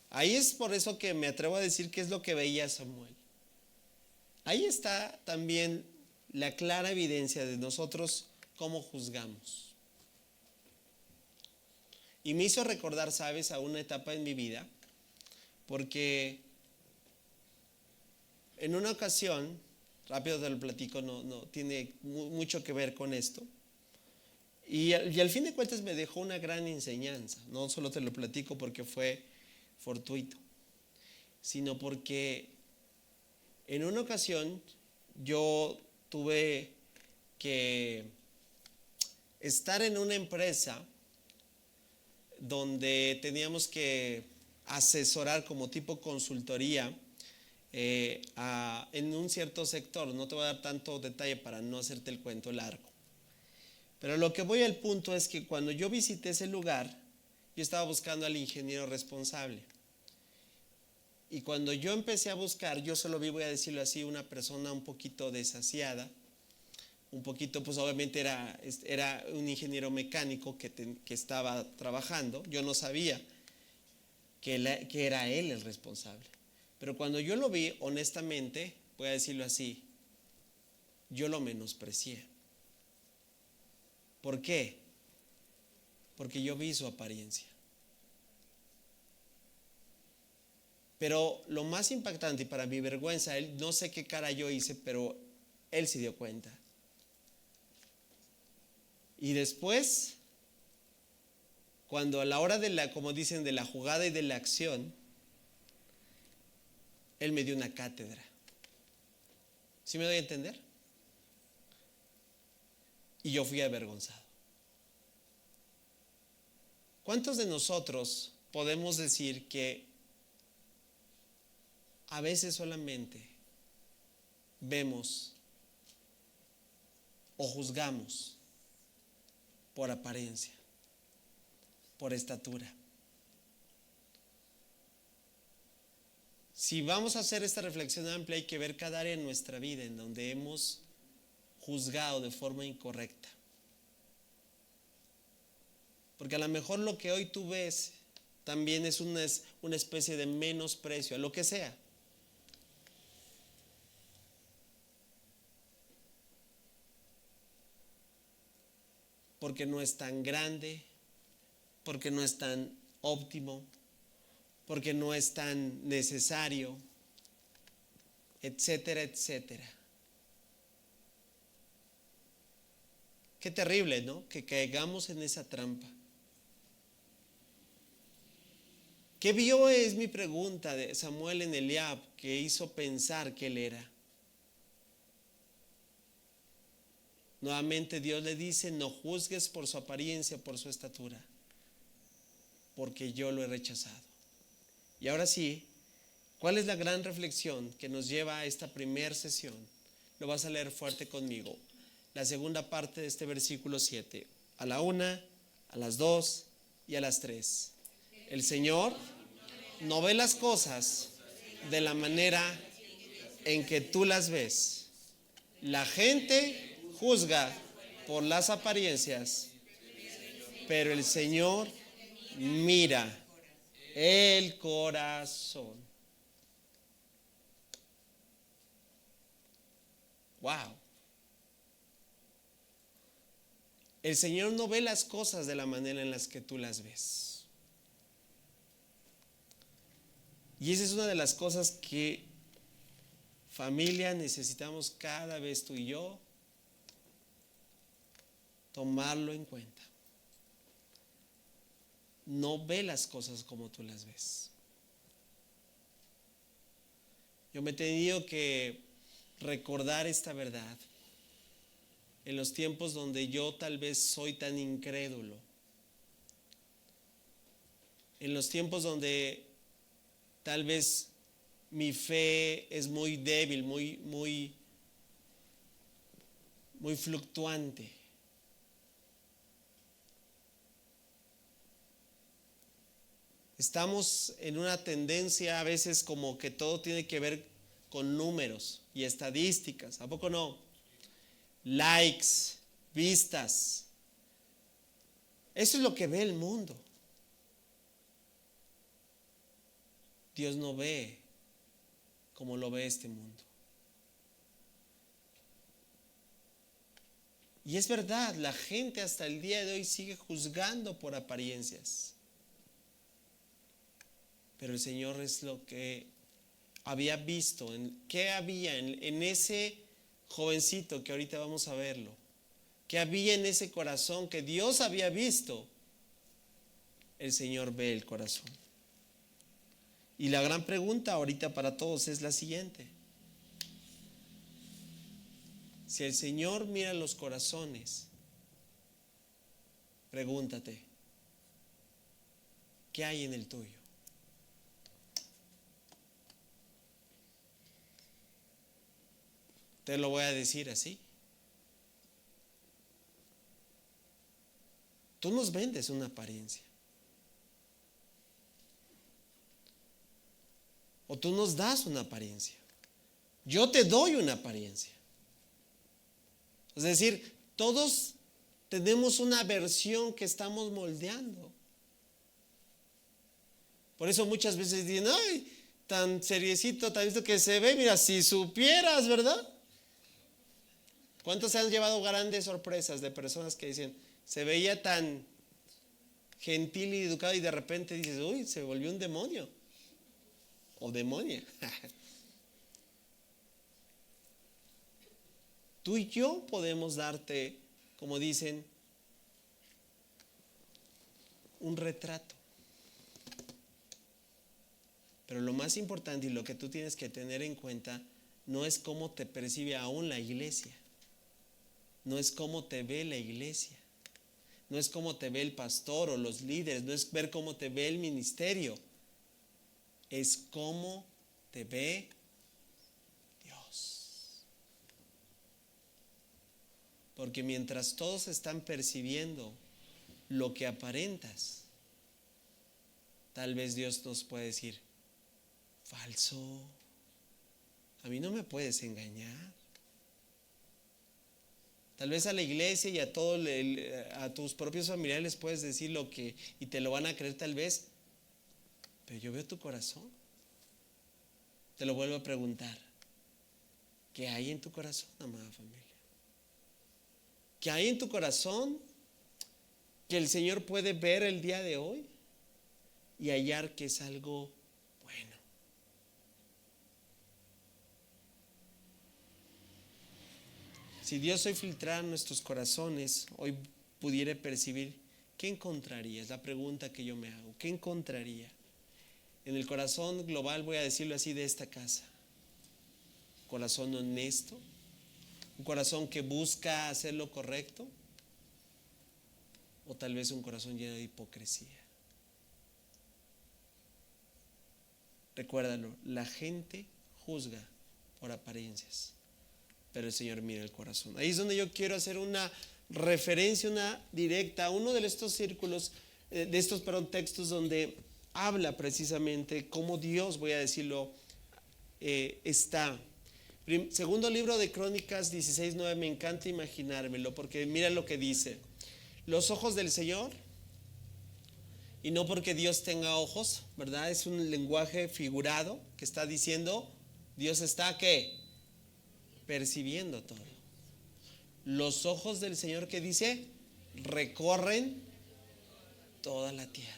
Ahí es por eso que me atrevo a decir que es lo que veía Samuel. Ahí está también la clara evidencia de nosotros cómo juzgamos. Y me hizo recordar, ¿sabes?, a una etapa en mi vida, porque en una ocasión, rápido te lo platico, no tiene mucho que ver con esto, y al fin de cuentas me dejó una gran enseñanza. No solo te lo platico porque fue fortuito, sino porque en una ocasión yo tuve que estar en una empresa donde teníamos que asesorar como tipo consultoría en un cierto sector. No te voy a dar tanto detalle para no hacerte el cuento largo. Pero lo que voy al punto es que cuando yo visité ese lugar, yo estaba buscando al ingeniero responsable. Y cuando yo empecé a buscar, yo solo vi, voy a decirlo así, una persona un poquito desasiada, un poquito, pues obviamente era un ingeniero mecánico que estaba trabajando. Yo no sabía que era él el responsable. Pero cuando yo lo vi, honestamente, voy a decirlo así, yo lo menosprecié. ¿Por qué? Porque yo vi su apariencia. Pero lo más impactante, y para mi vergüenza, él, no sé qué cara yo hice, pero él se dio cuenta. Y después, cuando a la hora de la, como dicen, de la jugada y de la acción, él me dio una cátedra. ¿Sí me doy a entender? Y yo fui avergonzado. ¿Cuántos de nosotros podemos decir que a veces solamente vemos o juzgamos por apariencia, por estatura? Si vamos a hacer esta reflexión amplia, hay que ver cada área en nuestra vida en donde hemos juzgado de forma incorrecta. Porque a lo mejor lo que hoy tú ves también es una especie de menosprecio a lo que sea. Porque no es tan grande, porque no es tan óptimo, porque no es tan necesario, etcétera, etcétera. Qué terrible, ¿no?, que caigamos en esa trampa. ¿Qué vio? Es mi pregunta de Samuel en Eliab, que hizo pensar que él era. Nuevamente Dios le dice, no juzgues por su apariencia, por su estatura, porque yo lo he rechazado. Y ahora sí, ¿cuál es la gran reflexión que nos lleva a esta primera sesión? Lo vas a leer fuerte conmigo. La segunda parte de este versículo 7. A la 1, a las 2 y a las 3. El Señor no ve las cosas de la manera en que tú las ves. La gente juzga por las apariencias, pero el Señor mira el corazón. Wow. El Señor no ve las cosas de la manera en las que tú las ves. Y esa es una de las cosas que, familia, necesitamos cada vez tú y yo tomarlo en cuenta. No ve las cosas como tú las ves. Yo me he tenido que recordar esta verdad en los tiempos donde yo tal vez soy tan incrédulo, en los tiempos donde tal vez mi fe es muy débil, muy fluctuante. Estamos en una tendencia a veces como que todo tiene que ver con números y estadísticas. ¿A poco no? Likes, vistas. Eso es lo que ve el mundo. Dios no ve como lo ve este mundo. Y es verdad, la gente hasta el día de hoy sigue juzgando por apariencias. Pero el Señor es lo que había visto, qué había en ese jovencito que ahorita vamos a verlo, qué había en ese corazón que Dios había visto. El Señor ve el corazón. Y la gran pregunta ahorita para todos es la siguiente: si el Señor mira los corazones, pregúntate, ¿qué hay en el tuyo? Te lo voy a decir así. Tú nos vendes una apariencia. O tú nos das una apariencia. Yo te doy una apariencia. Es decir, todos tenemos una versión que estamos moldeando. Por eso muchas veces dicen, ay, tan seriecito, tan visto que se ve, mira, si supieras, ¿verdad? ¿Cuántos se han llevado grandes sorpresas de personas que dicen, se veía tan gentil y educado y de repente dices, uy, se volvió un demonio o demonia? Tú y yo podemos darte, como dicen, un retrato. Pero lo más importante y lo que tú tienes que tener en cuenta no es cómo te percibe aún la iglesia. No es cómo te ve la iglesia. No es cómo te ve el pastor o los líderes. No es ver cómo te ve el ministerio. Es cómo te ve Dios. Porque mientras todos están percibiendo lo que aparentas, tal vez Dios nos puede decir, falso, a mí no me puedes engañar. Tal vez a la iglesia y a tus propios familiares les puedes decir lo que, y te lo van a creer tal vez, pero yo veo tu corazón. Te lo vuelvo a preguntar, ¿qué hay en tu corazón, amada familia? ¿Qué hay en tu corazón que el Señor puede ver el día de hoy y hallar que es algo bueno? Si Dios hoy filtrara nuestros corazones, hoy pudiera percibir, ¿qué encontraría? Es la pregunta que yo me hago. ¿Qué encontraría? En el corazón global, voy a decirlo así, de esta casa. Corazón honesto, un corazón que busca hacer lo correcto, o tal vez un corazón lleno de hipocresía. Recuérdalo, la gente juzga por apariencias, pero el Señor mira el corazón. Ahí es donde yo quiero hacer una referencia, una directa a uno de estos círculos, textos donde habla precisamente cómo Dios, voy a decirlo, está. Segundo libro de Crónicas 16:9, me encanta imaginármelo, porque mira lo que dice. Los ojos del Señor, y no porque Dios tenga ojos, ¿verdad? Es un lenguaje figurado que está diciendo, Dios está, ¿qué? Percibiendo todo. Los ojos del Señor, ¿qué dice? Recorren toda la tierra.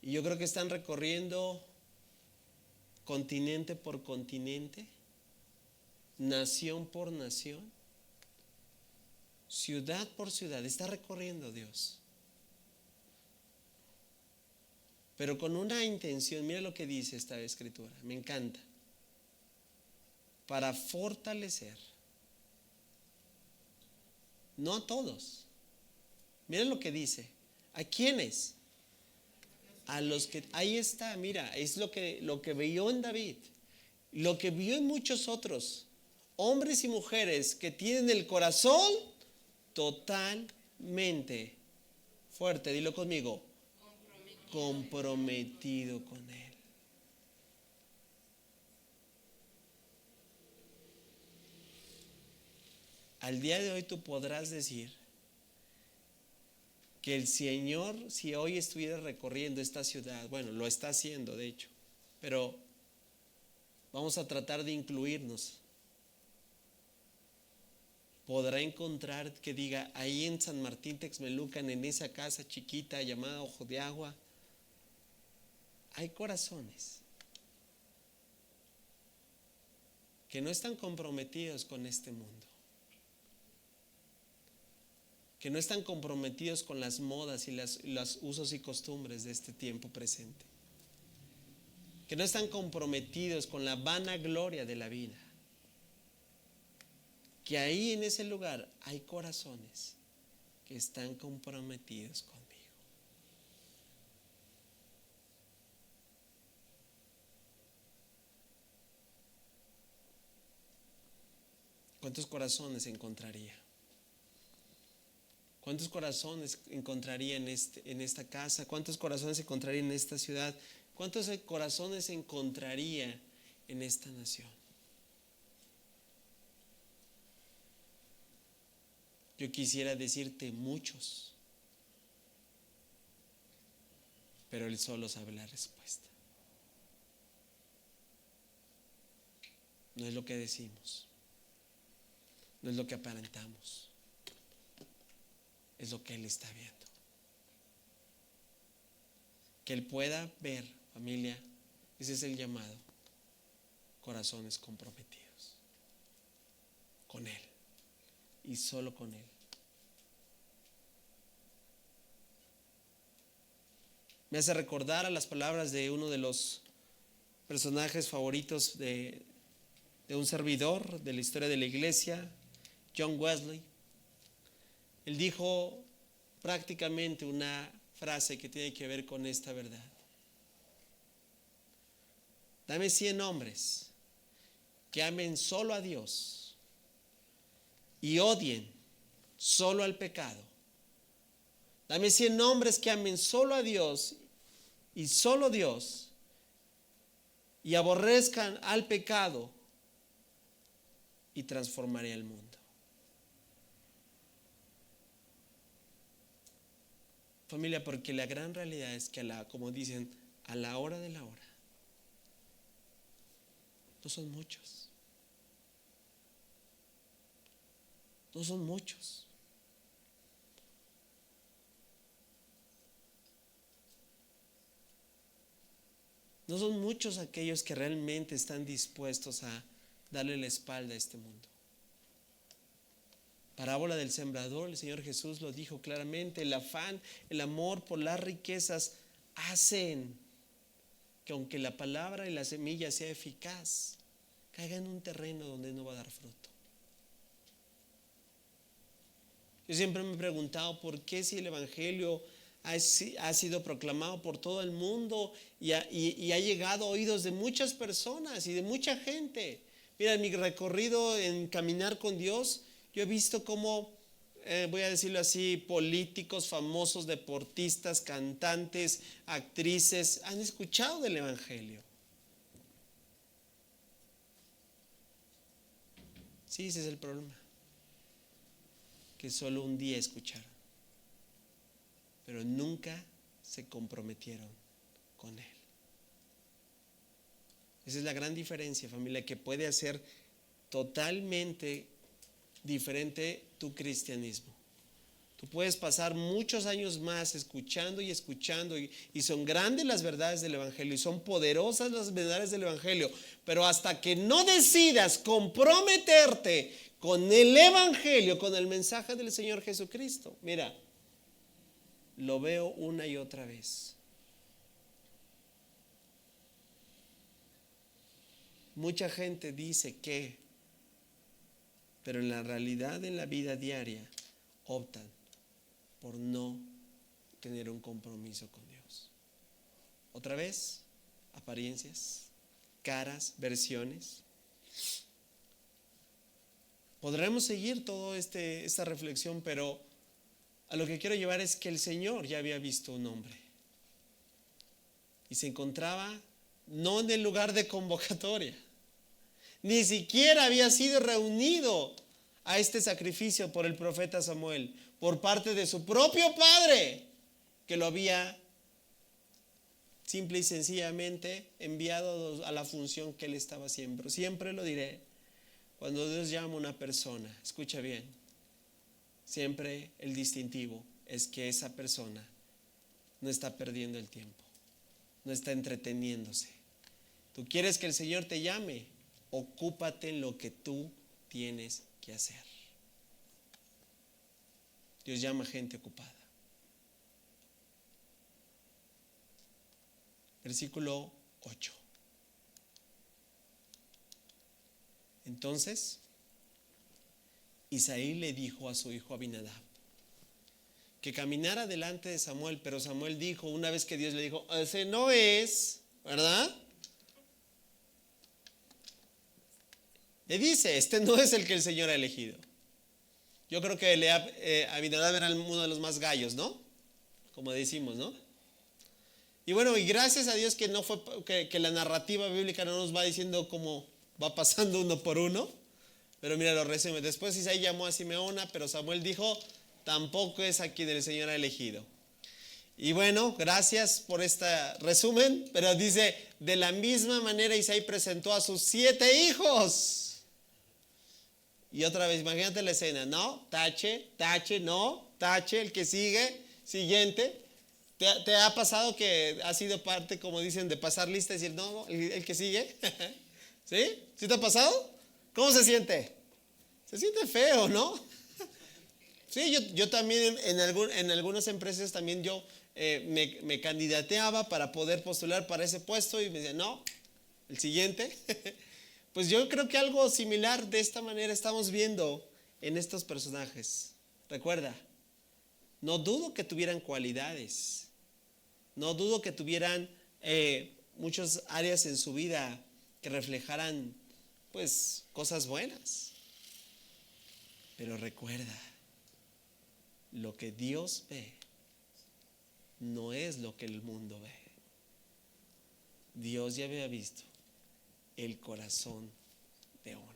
Y yo creo que están recorriendo continente por continente, nación por nación, ciudad por ciudad. Está recorriendo Dios. Pero con una intención. Mira lo que dice esta escritura, me encanta. Para fortalecer, no a todos. Mira lo que dice. ¿A quiénes? A los que, ahí está, mira, es lo que vio en David, lo que vio en muchos otros hombres y mujeres que tienen el corazón totalmente fuerte, dilo conmigo, comprometido con Él. Al día de hoy tú podrás decir que el Señor, si hoy estuviera recorriendo esta ciudad, bueno, lo está haciendo de hecho, pero vamos a tratar de incluirnos. Podrá encontrar que diga, ahí en San Martín Texmelucan, en esa casa chiquita llamada Ojo de Agua, hay corazones que no están comprometidos con este mundo, que no están comprometidos con las modas y los usos y costumbres de este tiempo presente, que no están comprometidos con la vanagloria de la vida, que ahí en ese lugar hay corazones que están comprometidos conmigo. ¿Cuántos corazones encontraría? ¿Cuántos corazones encontraría en esta casa? ¿Cuántos corazones encontraría en esta ciudad? ¿Cuántos corazones encontraría en esta nación? Yo quisiera decirte muchos, pero Él solo sabe la respuesta. No es lo que decimos, no es lo que aparentamos. Es lo que Él está viendo. Que Él pueda ver, familia, ese es el llamado. Corazones comprometidos con Él y solo con Él. Me hace recordar a las palabras de uno de los personajes favoritos de un servidor de la historia de la iglesia, John Wesley. Él dijo prácticamente una frase que tiene que ver con esta verdad. Dame 100 hombres que amen solo a Dios y odien solo al pecado. Dame 100 hombres que amen solo a Dios y solo Dios y aborrezcan al pecado y transformaré el mundo. Familia, porque la gran realidad es que como dicen, a la hora de la hora, no son muchos. No son muchos. No son muchos aquellos que realmente están dispuestos a darle la espalda a este mundo. Parábola del sembrador, el Señor Jesús lo dijo claramente, el afán, el amor por las riquezas hacen que aunque la palabra y la semilla sea eficaz, caiga en un terreno donde no va a dar fruto. Yo siempre me he preguntado por qué si el Evangelio ha sido proclamado por todo el mundo y ha llegado a oídos de muchas personas y de mucha gente. Mira, en mi recorrido en caminar con Dios, yo he visto cómo, voy a decirlo así, políticos, famosos, deportistas, cantantes, actrices, han escuchado del Evangelio. Sí, ese es el problema. Que solo un día escucharon, pero nunca se comprometieron con Él. Esa es la gran diferencia, familia, que puede hacer totalmente diferente tu cristianismo. Tú puedes pasar muchos años más escuchando y escuchando y son grandes las verdades del Evangelio y son poderosas las verdades del Evangelio, pero hasta que no decidas comprometerte con el Evangelio, con el mensaje del Señor Jesucristo, mira, lo veo una y otra vez. Mucha gente dice que, pero en la realidad, en la vida diaria, optan por no tener un compromiso con Dios. Otra vez, apariencias, caras, versiones. Podremos seguir toda esta reflexión, pero a lo que quiero llevar es que el Señor ya había visto un hombre y se encontraba no en el lugar de convocatoria, ni siquiera había sido reunido a este sacrificio por el profeta Samuel, por parte de su propio padre, que lo había simple y sencillamente enviado a la función que él estaba haciendo. Siempre lo diré, cuando Dios llama a una persona, escucha bien, siempre el distintivo es que esa persona no está perdiendo el tiempo, no está entreteniéndose. Tú quieres que el Señor te llame, ocúpate en lo que tú tienes que hacer. Dios llama a gente ocupada. Versículo 8. Entonces, Isaí le dijo a su hijo Abinadab que caminara delante de Samuel, pero Samuel dijo, una vez que Dios le dijo, ese no es, ¿verdad? Le dice, este no es el que el Señor ha elegido. Yo creo que Abinadab era uno de los más gallos, ¿no? Como decimos, ¿no? Y bueno, y gracias a Dios que no fue que la narrativa bíblica no nos va diciendo cómo va pasando uno por uno. Pero mira, lo resume. Después Isaí llamó a Simeona, pero Samuel dijo, tampoco es a quien el Señor ha elegido. Y bueno, gracias por este resumen, pero dice, de la misma manera Isaí presentó a sus 7 hijos. Y otra vez, imagínate la escena, ¿no? Tache, no, tache, el que sigue, siguiente. ¿Te ha pasado que ha sido parte, como dicen, de pasar lista y decir, no, el que sigue? ¿Sí? ¿Sí te ha pasado? ¿Cómo se siente? Se siente feo, ¿no? Sí, yo también en algunas empresas también yo me candidateaba para poder postular para ese puesto y me decían, no, el siguiente. Pues yo creo que algo similar de esta manera estamos viendo en estos personajes. Recuerda, no dudo que tuvieran cualidades, no dudo que tuvieran muchas áreas en su vida que reflejaran pues cosas buenas. Pero recuerda, lo que Dios ve no es lo que el mundo ve. Dios ya había visto el corazón de uno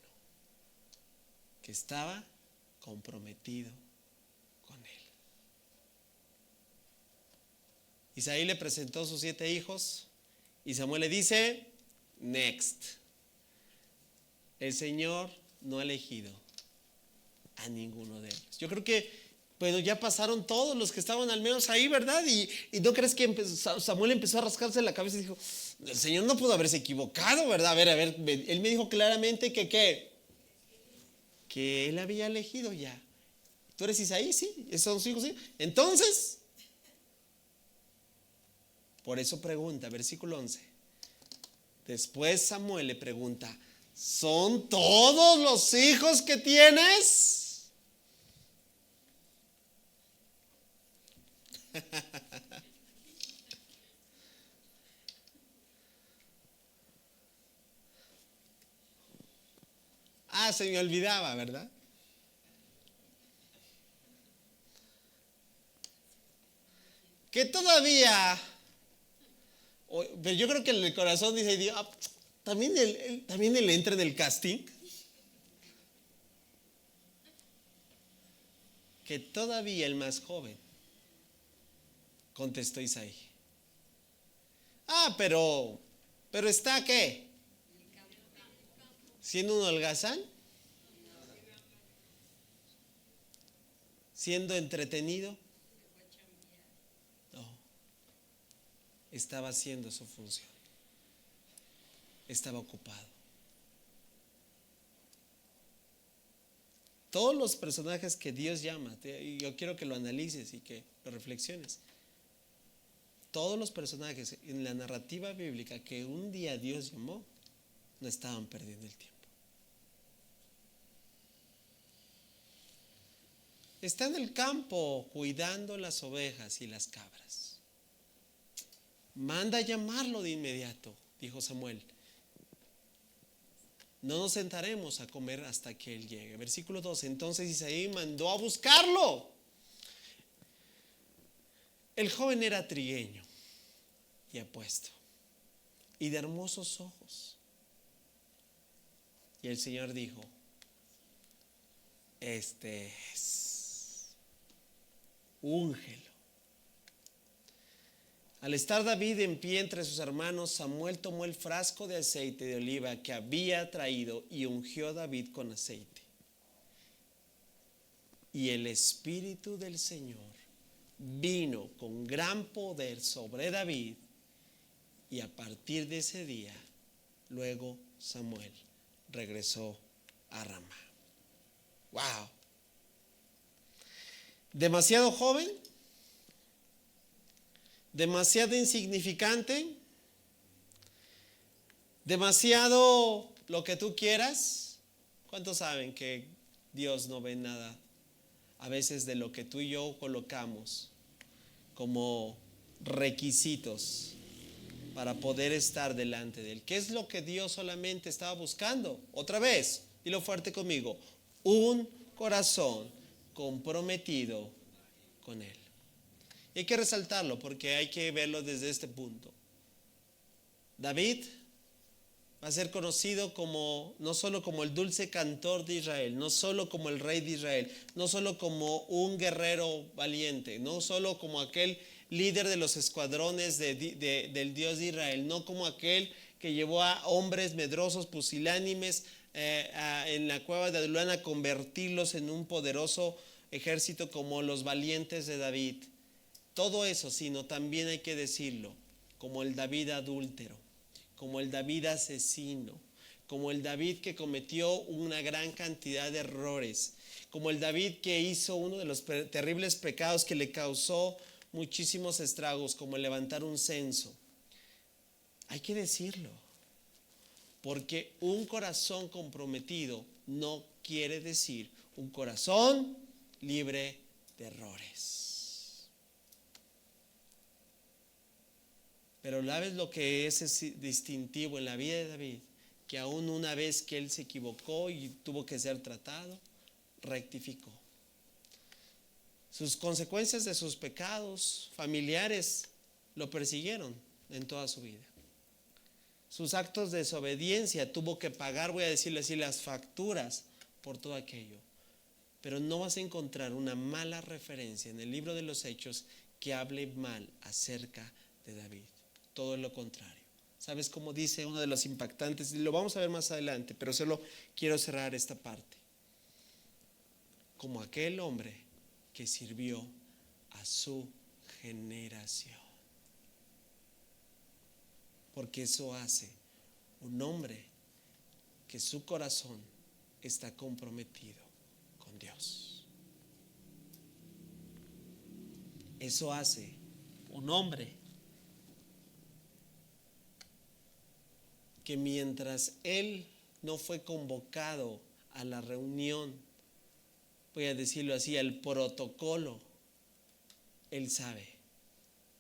que estaba comprometido con él. Isaí le presentó sus 7 hijos y Samuel le dice, next. El Señor no ha elegido a ninguno de ellos. Yo creo que bueno, ya pasaron todos los que estaban al menos ahí, ¿verdad? Y no crees que Samuel empezó a rascarse la cabeza y dijo, el Señor no pudo haberse equivocado, ¿verdad? A ver, él me dijo claramente que él había elegido ya. ¿Tú eres Isaí? Sí, esos son sus hijos, sí. Entonces, por eso pregunta, versículo 11. Después Samuel le pregunta, ¿son todos los hijos que tienes? Se me olvidaba, ¿verdad? Que todavía, pero yo creo que en el corazón dice, también él entra en el casting. que todavía el más joven, contestó Isaí. Pero ¿está qué? ¿Siendo un holgazán? ¿Siendo entretenido? No. Estaba haciendo su función. Estaba ocupado. Todos los personajes que Dios llama, y yo quiero que lo analices y que lo reflexiones. Todos los personajes en la narrativa bíblica que un día Dios llamó, no estaban perdiendo el tiempo. Está en el campo cuidando las ovejas y las cabras. Manda a llamarlo de inmediato, dijo Samuel. No nos sentaremos a comer hasta que él llegue. Versículo 12. Entonces Isaí mandó a buscarlo. El joven era trigueño y apuesto y de hermosos ojos. Y el Señor dijo: este es, úngelo. Al estar David en pie entre sus hermanos, Samuel tomó el frasco de aceite de oliva que había traído y ungió a David con aceite. Y el Espíritu del Señor vino con gran poder sobre David, y a partir de ese día, luego Samuel regresó a Ramá. ¡Wow! ¿Demasiado joven? ¿Demasiado insignificante? ¿Demasiado lo que tú quieras? ¿Cuántos saben que Dios no ve nada a veces de lo que tú y yo colocamos como requisitos para poder estar delante de Él? ¿Qué es lo que Dios solamente estaba buscando? Otra vez, dilo fuerte conmigo: un corazón comprometido con Él. Y hay que resaltarlo porque hay que verlo desde este punto. David va a ser conocido como, no solo como el dulce cantor de Israel, no solo como el rey de Israel, no solo como un guerrero valiente, no solo como aquel líder de los escuadrones del Dios de Israel, no como aquel que llevó a hombres medrosos, pusilánimes en la cueva de Adulán a convertirlos en un poderoso ejército como los valientes de David. Todo eso, sino también hay que decirlo, como el David adúltero, como el David asesino, como el David que cometió una gran cantidad de errores, como el David que hizo uno de los terribles pecados que le causó muchísimos estragos, como el levantar un censo. Hay que decirlo, porque un corazón comprometido no quiere decir un corazón libre de errores. Pero ¿sabes lo que es distintivo en la vida de David? Que aún una vez que él se equivocó y tuvo que ser tratado, rectificó. Sus consecuencias de sus pecados familiares lo persiguieron en toda su vida. Sus actos de desobediencia tuvo que pagar, voy a decirle así, las facturas por todo aquello. Pero no vas a encontrar una mala referencia en el libro de los Hechos que hable mal acerca de David. Todo lo contrario. ¿Sabes cómo dice uno de los impactantes? Lo vamos a ver más adelante, pero solo quiero cerrar esta parte. Como aquel hombre que sirvió a su generación. Porque eso hace un hombre que su corazón está comprometido con Dios. Eso hace un hombre que mientras él no fue convocado a la reunión, voy a decirlo así, al protocolo, él sabe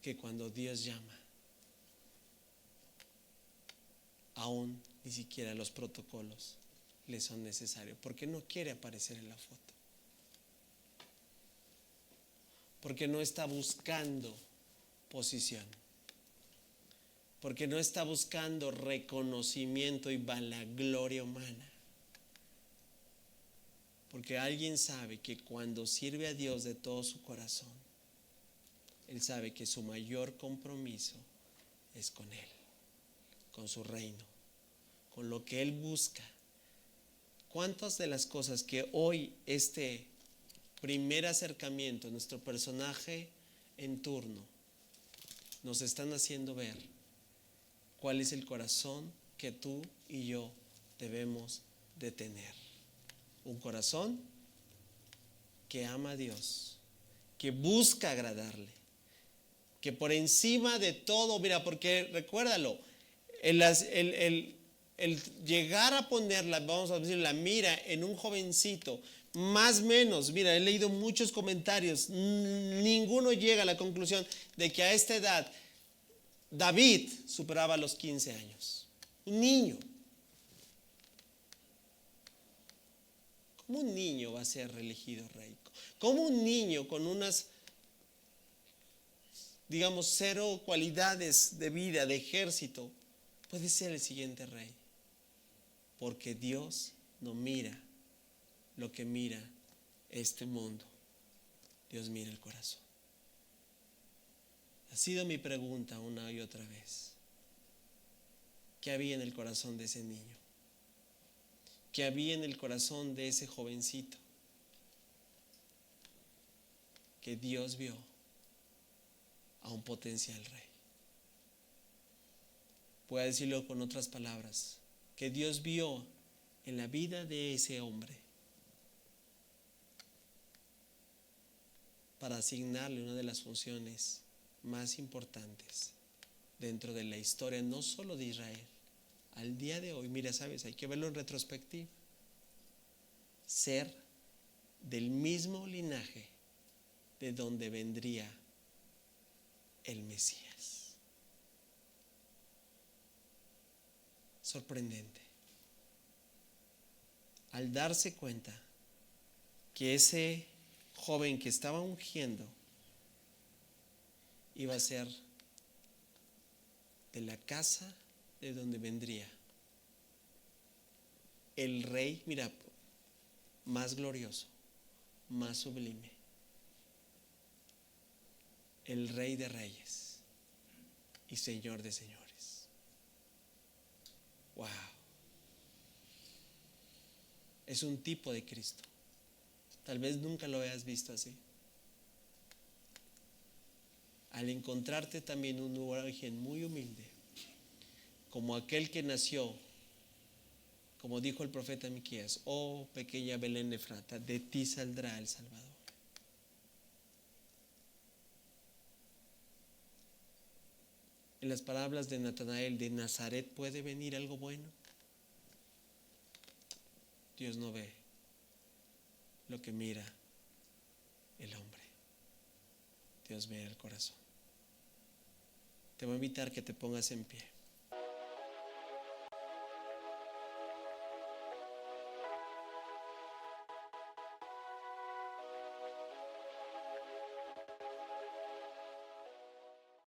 que cuando Dios llama, aún ni siquiera los protocolos le son necesarios, porque no quiere aparecer en la foto, porque no está buscando posición, porque no está buscando reconocimiento y vanagloria humana, Porque alguien sabe que cuando sirve a Dios de todo su corazón, él sabe que su mayor compromiso es con Él, con su reino, con lo que Él busca. ¿Cuántas de las cosas que hoy este primer acercamiento, nuestro personaje en turno, nos están haciendo ver cuál es el corazón que tú y yo debemos de tener? Un corazón que ama a Dios, que busca agradarle, que por encima de todo, mira, porque recuérdalo, el llegar a ponerla, vamos a decir, la mira en un jovencito, más o menos, mira, he leído muchos comentarios, ninguno llega a la conclusión de que a esta edad David superaba los 15 años. Un niño. ¿Cómo un niño va a ser reelegido rey? ¿Cómo un niño con unas, digamos, 0 cualidades de vida, de ejército, puede ser el siguiente rey? Porque Dios no mira lo que mira este mundo. Dios mira el corazón. Ha sido mi pregunta una y otra vez. ¿Qué había en el corazón de ese niño? ¿Qué había en el corazón de ese jovencito? Que Dios vio a un potencial rey. Voy a decirlo con otras palabras. Que Dios vio en la vida de ese hombre para asignarle una de las funciones más importantes dentro de la historia, no solo de Israel. Al día de hoy, mira, sabes, hay que verlo en retrospectiva. Ser del mismo linaje de donde vendría el Mesías. Sorprendente. Al darse cuenta que ese joven que estaba ungiendo iba a ser de la casa de donde vendría el rey, mira, más glorioso, más sublime, el Rey de Reyes y Señor de Señores. Wow. Es un tipo de Cristo. Tal vez nunca lo hayas visto así. Al encontrarte también un origen muy humilde, como aquel que nació, como dijo el profeta Miqueas: oh pequeña Belén Efrata, de ti saldrá el Salvador. En las palabras de Natanael, ¿de Nazaret puede venir algo bueno? Dios no ve lo que mira el hombre. Dios ve el corazón. Te voy a invitar que te pongas en pie.